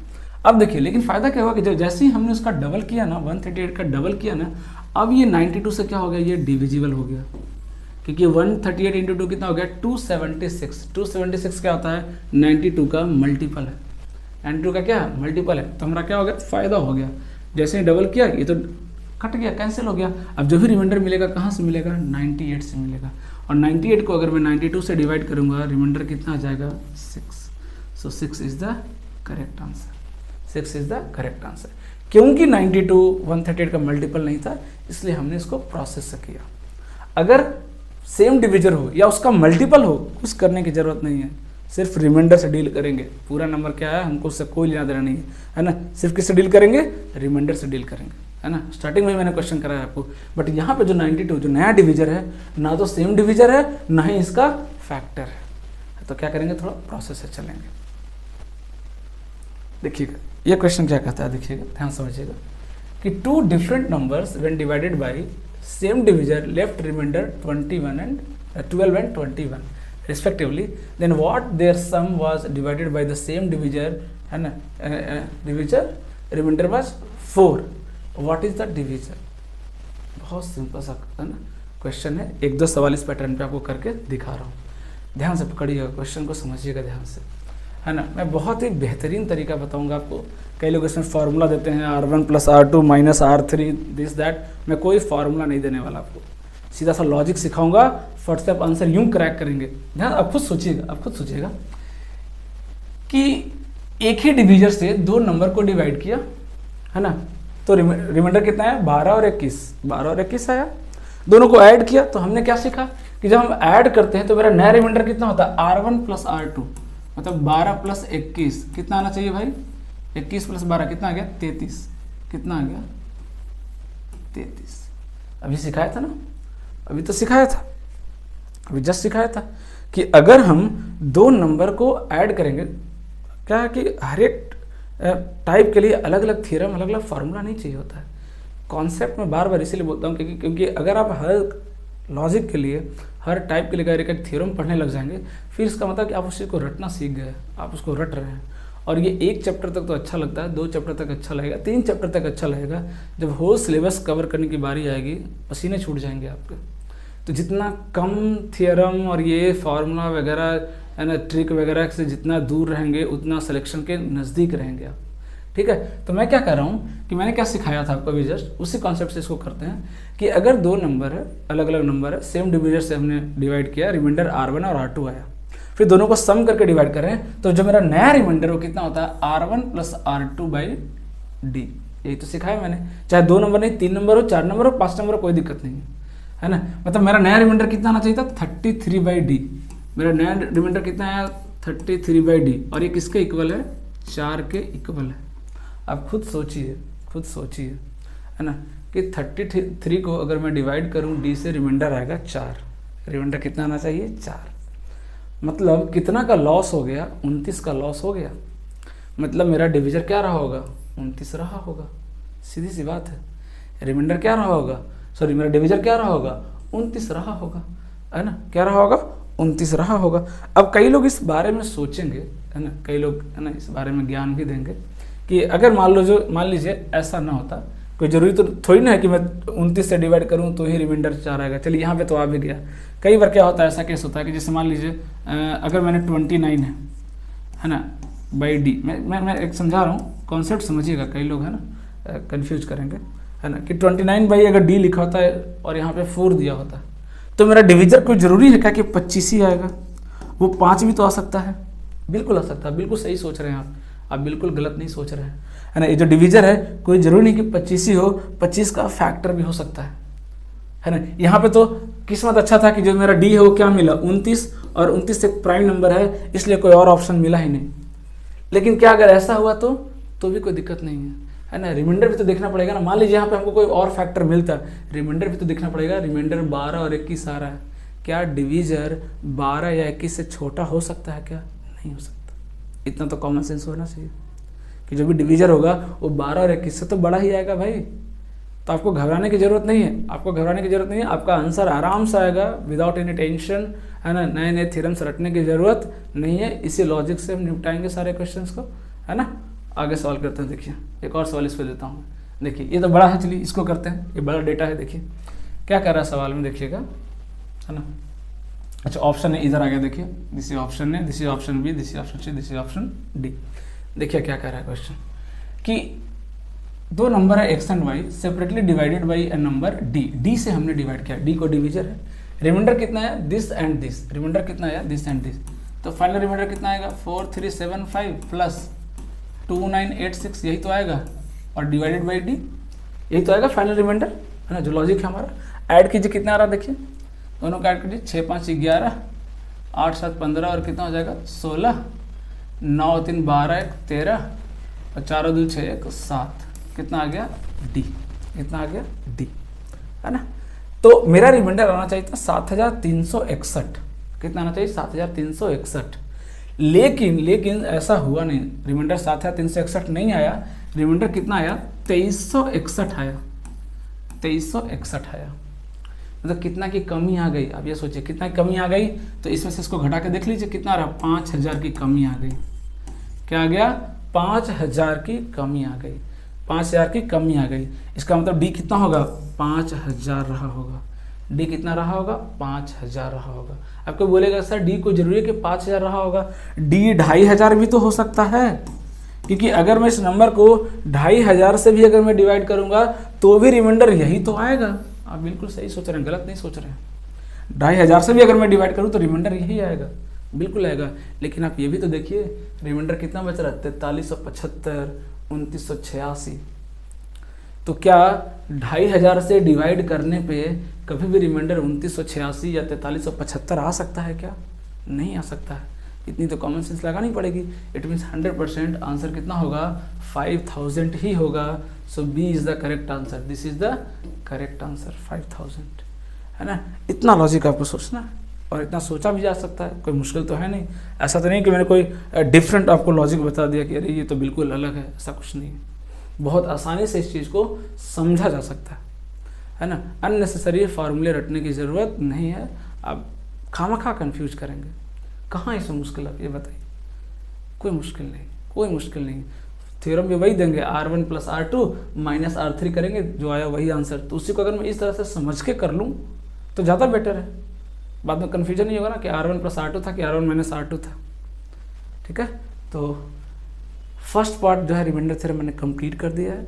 अब देखिए लेकिन फ़ायदा क्या हुआ कि जब जैसे ही हमने उसका डबल किया ना, 138 का डबल किया ना, अब ये 92 से क्या हो गया, ये डिविजिबल हो गया, क्योंकि 138 इंटू 2 कितना हो गया 276, 276 क्या होता है 92 का मल्टीपल है, 92 का क्या मल्टीपल है, तो हमारा क्या हो गया फ़ायदा हो गया। जैसे ही डबल किया ये तो कट गया, कैंसिल हो गया, अब जो भी रिमाइंडर मिलेगा कहाँ से मिलेगा 98 से मिलेगा, और 98 को अगर मैं 92 से डिवाइड करूँगा रिमाइंडर कितना आ जाएगा 6, सो 6 is the correct answer, 6 is the correct answer. क्योंकि 92 138 का मल्टीपल नहीं था इसलिए हमने इसको प्रोसेस से किया। अगर सेम डिविजर हो या उसका मल्टीपल हो, कुछ करने की ज़रूरत नहीं है, सिर्फ रिमाइंडर से डील करेंगे, पूरा नंबर क्या है हमको उससे कोई लेना देना नहीं है ना, सिर्फ किससे डील करेंगे रिमाइंडर से डील करेंगे, है ना। स्टार्टिंग में मैंने क्वेश्चन कराया आपको, बट यहाँ पे जो 92 जो नया डिविजर है, ना तो सेम डिविजर है ना ही इसका फैक्टर है, तो क्या करेंगे थोड़ा प्रोसेस से चलेंगे। देखिएगा ये क्वेश्चन क्या कहता है, देखिएगा ध्यान समझिएगा कि 2 different numbers when divided by same divisor left remainder 12 and 21 respectively, then what their sum was divided by the same divisor, है ना, divisor remainder was 4, what is the divisor। बहुत सिंपल सा है ना क्वेश्चन है, 1-2 सवाल इस पैटर्न पे आपको करके दिखा रहा हूँ, ध्यान से पकड़िएगा क्वेश्चन को, समझिएगा ध्यान से। है ना। मैं बहुत ही बेहतरीन तरीका बताऊंगा आपको। कई लोग इसमें फार्मूला देते हैं R1 + R2 - R3 this that, मैं कोई फार्मूला नहीं देने वाला आपको, सीधा सा लॉजिक सिखाऊंगा, फट से आप आंसर यूं क्रैक करेंगे। ध्यान, आप खुद सोचिएगा कि एक ही डिवीजर से दो नंबर को डिवाइड किया, है ना, तो रिमाइंडर कितना है 12 और 21 आया। दोनों को ऐड किया तो हमने क्या सीखा कि जब हम ऐड करते हैं तो मेरा नया रिमाइंडर कितना होता है R1 + R2, मतलब 12 + 21 कितना आना चाहिए भाई, 21 + 12 कितना आ गया 33, कितना आ गया 33। अभी सिखाया था ना, अभी तो सिखाया था, अभी जस्ट सिखाया था कि अगर हम दो नंबर को ऐड करेंगे, क्या है कि हर एक टाइप के लिए अलग अलग थ्योरम, अलग अलग फार्मूला नहीं चाहिए होता है। कॉन्सेप्ट में बार बार इसीलिए बोलता हूँ क्योंकि अगर आप हर लॉजिक के लिए, हर टाइप के लिए अगर एक थ्योरम पढ़ने लग जाएंगे, फिर इसका मतलब कि आप उस चीज़ को रटना सीख गए, आप उसको रट रहे हैं। और ये एक चैप्टर तक तो अच्छा लगता है, 2 चैप्टर तक अच्छा लगेगा, 3 चैप्टर तक अच्छा लगेगा, जब होल सिलेबस कवर करने की बारी आएगी पसीने छूट जाएंगे आपके। तो जितना कम थियरम और ये फार्मूला वगैरह है ना, ट्रिक वगैरह से जितना दूर रहेंगे उतना सिलेक्शन के नज़दीक रहेंगे आप, ठीक है। तो मैं क्या कर रहा हूँ कि मैंने क्या सिखाया था आपको अभी जस्ट, उसी कॉन्सेप्ट से इसको करते हैं कि अगर दो नंबर है, अलग अलग नंबर है, सेम डिवीजर से हमने डिवाइड किया, रिमाइंडर R1 और R2 आया, फिर दोनों को सम करके डिवाइड कर रहे हैं, तो जो मेरा नया रिमाइंडर वो कितना होता है R1 + R2/D। यही तो सिखाया मैंने, चाहे 2 नंबर नहीं, 3 नंबर हो, 4 नंबर हो, 5 नंबर हो, कोई दिक्कत नहीं है ना। मतलब मेरा नया रिमाइंडर कितना आना चाहिए था 33/D। मेरा नया रिमाइंडर कितना आया 33/D, और ये किसके इक्वल है 4 के इक्वल है। आप खुद सोचिए है ना कि 33 को अगर मैं डिवाइड करूं D से, रिमाइंडर आएगा 4, रिमाइंडर कितना आना चाहिए 4। मतलब कितना का लॉस हो गया 29 का लॉस हो गया। मतलब मेरा डिवीजर क्या रहा होगा 29 रहा होगा, सीधी सी बात है। रिमाइंडर क्या रहा होगा, सॉरी मेरा डिवीजर क्या रहा होगा 29 रहा होगा, है ना, क्या रहा होगा 29 रहा होगा। अब कई लोग इस बारे में सोचेंगे, है ना, कई लोग है ना इस बारे में ज्ञान भी देंगे कि अगर मान लीजिए ऐसा ना होता, कोई ज़रूरी तो थोड़ी ना है कि मैं 29 से डिवाइड करूं तो ही रिमाइंडर 4 आएगा। चलिए यहाँ पे तो आ भी गया। कई बार क्या होता है, ऐसा केस होता है कि जैसे मान लीजिए अगर मैंने 29 है ना D, मैं एक समझा रहा हूँ, कॉन्सेप्ट समझिएगा, कई लोग है ना कन्फ्यूज करेंगे, है ना, कि 29 अगर D लिखा होता है और यहाँ पे 4 दिया होता है, तो मेरा डिवीजर कोई ज़रूरी है क्या कि 25 ही आएगा, वो 5 भी तो आ सकता है, बिल्कुल आ सकता है। बिल्कुल सही सोच रहे हैं आप बिल्कुल गलत नहीं सोच रहे हैं, है ना। ये जो डिवीजर है कोई ज़रूरी नहीं कि 25 ही हो, 25 का फैक्टर भी हो सकता है ना। यहाँ पे तो किस्मत अच्छा था कि जो मेरा D है वो क्या मिला 29, और 29 एक प्राइम नंबर है, इसलिए कोई और ऑप्शन मिला ही नहीं। लेकिन क्या अगर ऐसा हुआ तो भी कोई दिक्कत नहीं है ना। रिमाइंडर भी तो देखना पड़ेगा ना। मान लीजिए यहाँ पे हमको कोई और फैक्टर मिलता, रिमाइंडर भी तो देखना पड़ेगा। रिमाइंडर 12 और 21 आ रहा है, क्या डिवीजर 12 या 21 से छोटा हो सकता है क्या? नहीं हो सकता। इतना तो कॉमन सेंस होना चाहिए कि जो भी डिवीजर होगा वो 12 और 21 से तो बड़ा ही आएगा भाई। तो आपको घबराने की ज़रूरत नहीं है, आपका आंसर आराम से आएगा विदाउट एनी टेंशन, है ना। नए नए थ्योरम्स रटने की ज़रूरत नहीं है, इसी लॉजिक से हम निपटाएंगे सारे क्वेश्चंस को, है ना। आगे सवाल करते हैं। देखिए एक और सवाल इस पर देता हूँ। देखिए ये तो बड़ा है, चलिए इसको करते हैं, ये बड़ा डेटा है। देखिए क्या कर रहा है सवाल में, देखिएगा, है ना। अच्छा ऑप्शन है, इधर आ गया, देखिए दिस इज ऑप्शन है, this is option B, this is option C, this is option D. देखिए क्या कह रहा है क्वेश्चन कि दो नंबर है x and y separately divided by A number d से हमने डिवाइड किया, d को डिवीजर है। रिमाइंडर कितना है दिस एंड दिस, रिमाइंडर कितना है दिस एंड दिस, तो फाइनल रिमाइंडर कितना आएगा 4375 प्लस 2986, यही तो आएगा, और डिवाइडेड बाई d, यही तो आएगा फाइनल रिमाइंडर, है ना। जो लॉजिक है हमारा, ऐड कीजिए कितना आ रहा है, देखिए दोनों का ऐड कीजिए, 6 5 11, 8 7 15 और कितना हो जाएगा 16, 9 3 12 1 13 और 4 2 6 1 7, कितना आ गया डी, कितना आ गया डी, है ना। तो मेरा रिमाइंडर आना चाहिए था 7361, कितना आना चाहिए 7361, लेकिन ऐसा हुआ नहीं। रिमाइंडर 7361 नहीं आया, रिमाइंडर कितना आया 2361 आया, 2361 आया। मतलब कितना की कमी आ गई, आप ये सोचिए कितना की कमी आ गई। तो इसमें से इसको घटा के देख लीजिए कितना आ रहा, 5000 की कमी आ गई। क्या आ गया 5000 की कमी आ गई, 5000 की कमी आ गई। इसका मतलब डी कितना होगा 5000 रहा होगा, डी कितना रहा होगा, 5000 रहा होगा। आपको बोलेगा सर डी को जरूरी है कि 5000 रहा होगा, डी 2500 भी तो हो सकता है, क्योंकि अगर मैं इस नंबर को 2500 से भी अगर मैं डिवाइड करूंगा तो भी रिमाइंडर यही तो आएगा। आप बिल्कुल सही सोच रहे हैं, गलत नहीं सोच रहे हैं। 2500 से भी अगर मैं डिवाइड करूँ तो रिमाइंडर यही आएगा, बिल्कुल आएगा। लेकिन आप ये भी तो देखिए रिमाइंडर कितना बच रहा है, 4375, 2986। तो क्या 2500 से डिवाइड करने पे कभी भी रिमाइंडर 2986 या 4375 आ सकता है क्या? नहीं आ सकता है। इतनी तो कॉमन सेंस लगानी पड़ेगी। इट मीन्स 100% आंसर कितना होगा, 5000 ही होगा। So B is the correct answer, this is the correct answer 5000, है ना। इतना लॉजिक आपको सोचना है और इतना सोचा भी जा सकता है, कोई मुश्किल तो है नहीं। ऐसा तो नहीं कि मैंने कोई डिफरेंट आपको लॉजिक बता दिया कि अरे ये तो बिल्कुल अलग है, ऐसा कुछ नहीं है। बहुत आसानी से इस चीज़ को समझा जा सकता है ना। अननेसेसरी फार्मूले रटने की ज़रूरत नहीं है, आप खामखा कंफ्यूज करेंगे। कहाँ इसमें मुश्किल है ये बताइए? कोई मुश्किल नहीं, कोई मुश्किल नहीं। थ्योरम भी वही देंगे, R1 + R2 - R3 करेंगे, जो आया वही आंसर। तो उसी को अगर मैं इस तरह से समझ के कर लूँ तो ज़्यादा बेटर है। बाद में कन्फ्यूजन नहीं होगा ना कि R1 + R2 था कि R1 - R2 था। ठीक है, तो फर्स्ट पार्ट जो है रिमाइंडर थ्योरम मैंने कंप्लीट कर दिया है।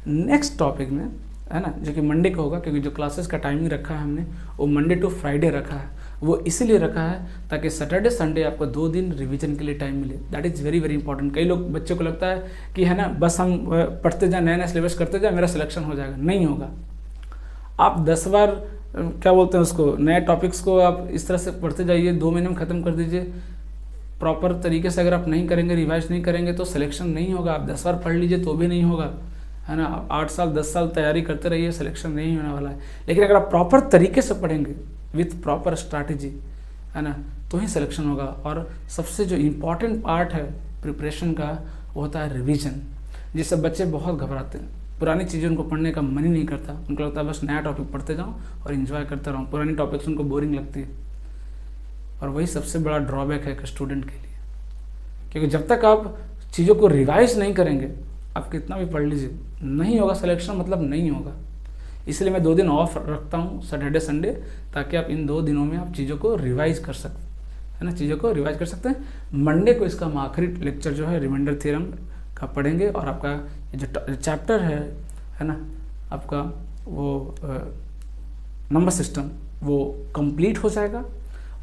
नेक्स्ट टॉपिक में, है ना, जो कि मंडे का होगा, क्योंकि जो क्लासेस का टाइमिंग रखा है हमने वो मंडे टू फ्राइडे रखा है। वो इसीलिए रखा है ताकि सैटरडे संडे आपको 2 दिन रिवीजन के लिए टाइम मिले। That is very very important. कई लोग बच्चों को लगता है कि है ना बस हम पढ़ते जाए, नया नया सिलेबस करते जाए, मेरा सिलेक्शन हो जाएगा। नहीं होगा। आप 10 बार क्या बोलते हैं उसको, नए टॉपिक्स को आप इस तरह से पढ़ते जाइए, 2 महीने में ख़त्म कर दीजिए। प्रॉपर तरीके से अगर आप नहीं करेंगे, रिवाइज नहीं करेंगे तो सिलेक्शन नहीं होगा। आप 10 बार पढ़ लीजिए तो भी नहीं होगा, है ना। आप 8 साल 10 साल तैयारी करते रहिए, सिलेक्शन नहीं होने वाला है। लेकिन अगर आप प्रॉपर तरीके से पढ़ेंगे विथ प्रॉपर स्ट्रैटेजी, है ना, तो ही सिलेक्शन होगा। और सबसे जो इम्पॉर्टेंट पार्ट है प्रिपरेशन का वो होता है रिवीजन, जिससे बच्चे बहुत घबराते हैं। पुरानी चीज़ें उनको पढ़ने का मन ही नहीं करता, उनको लगता है बस नया टॉपिक पढ़ते जाऊँ और इन्जॉय करते रहूँ। पुरानी टॉपिक्स उनको बोरिंग लगती है, और वही सबसे बड़ा ड्रॉबैक है एक स्टूडेंट के लिए। क्योंकि जब तक आप चीज़ों को रिवाइज नहीं करेंगे, आप कितना भी पढ़ लीजिए, नहीं होगा सिलेक्शन, मतलब नहीं होगा। इसलिए मैं 2 दिन ऑफ रखता हूँ, सैटरडे संडे, ताकि आप इन 2 दिनों में आप चीज़ों को रिवाइज कर सकते, है ना, चीज़ों को रिवाइज कर सकते हैं। मंडे को इसका आखिरी लेक्चर जो है रिमाइंडर थ्योरम का पढ़ेंगे, और आपका जो चैप्टर है ना, आपका वो नंबर सिस्टम वो कंप्लीट हो जाएगा।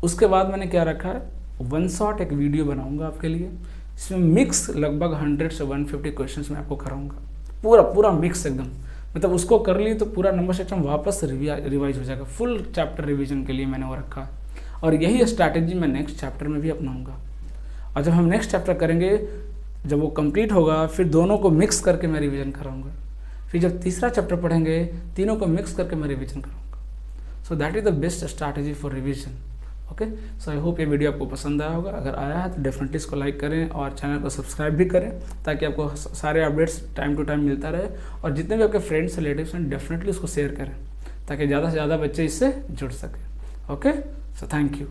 उसके बाद मैंने क्या रखा है, 1 शॉट एक वीडियो बनाऊंगा आपके लिए। इसमें मिक्स लगभग 100 से 150 क्वेश्चंस मैं आपको कराऊंगा, पूरा मिक्स एकदम। मतलब उसको कर ली तो पूरा नंबर सिस्टम वापस रिवाइज हो जाएगा। फुल चैप्टर रिवीजन के लिए मैंने वो रखा है, और यही स्ट्रैटेजी मैं नेक्स्ट चैप्टर में भी अपनाऊंगा। और जब हम नेक्स्ट चैप्टर करेंगे, जब वो कंप्लीट होगा, फिर दोनों को मिक्स करके मैं रिवीजन कराऊंगा। फिर जब तीसरा चैप्टर पढ़ेंगे, तीनों को मिक्स करके मैं रिवीजन कराऊंगा। So that is the best strategy for revision. Okay, so I hope ये वीडियो आपको पसंद आया होगा। अगर आया है तो डेफिनेटली इसको लाइक करें और चैनल को सब्सक्राइब भी करें, ताकि आपको सारे अपडेट्स टाइम टू टाइम मिलता रहे। और जितने भी आपके फ्रेंड्स रिलेटिव्स हैं, डेफिनेटली उसको शेयर करें, ताकि ज़्यादा से ज़्यादा बच्चे इससे जुड़ सकें। Okay, so thank you.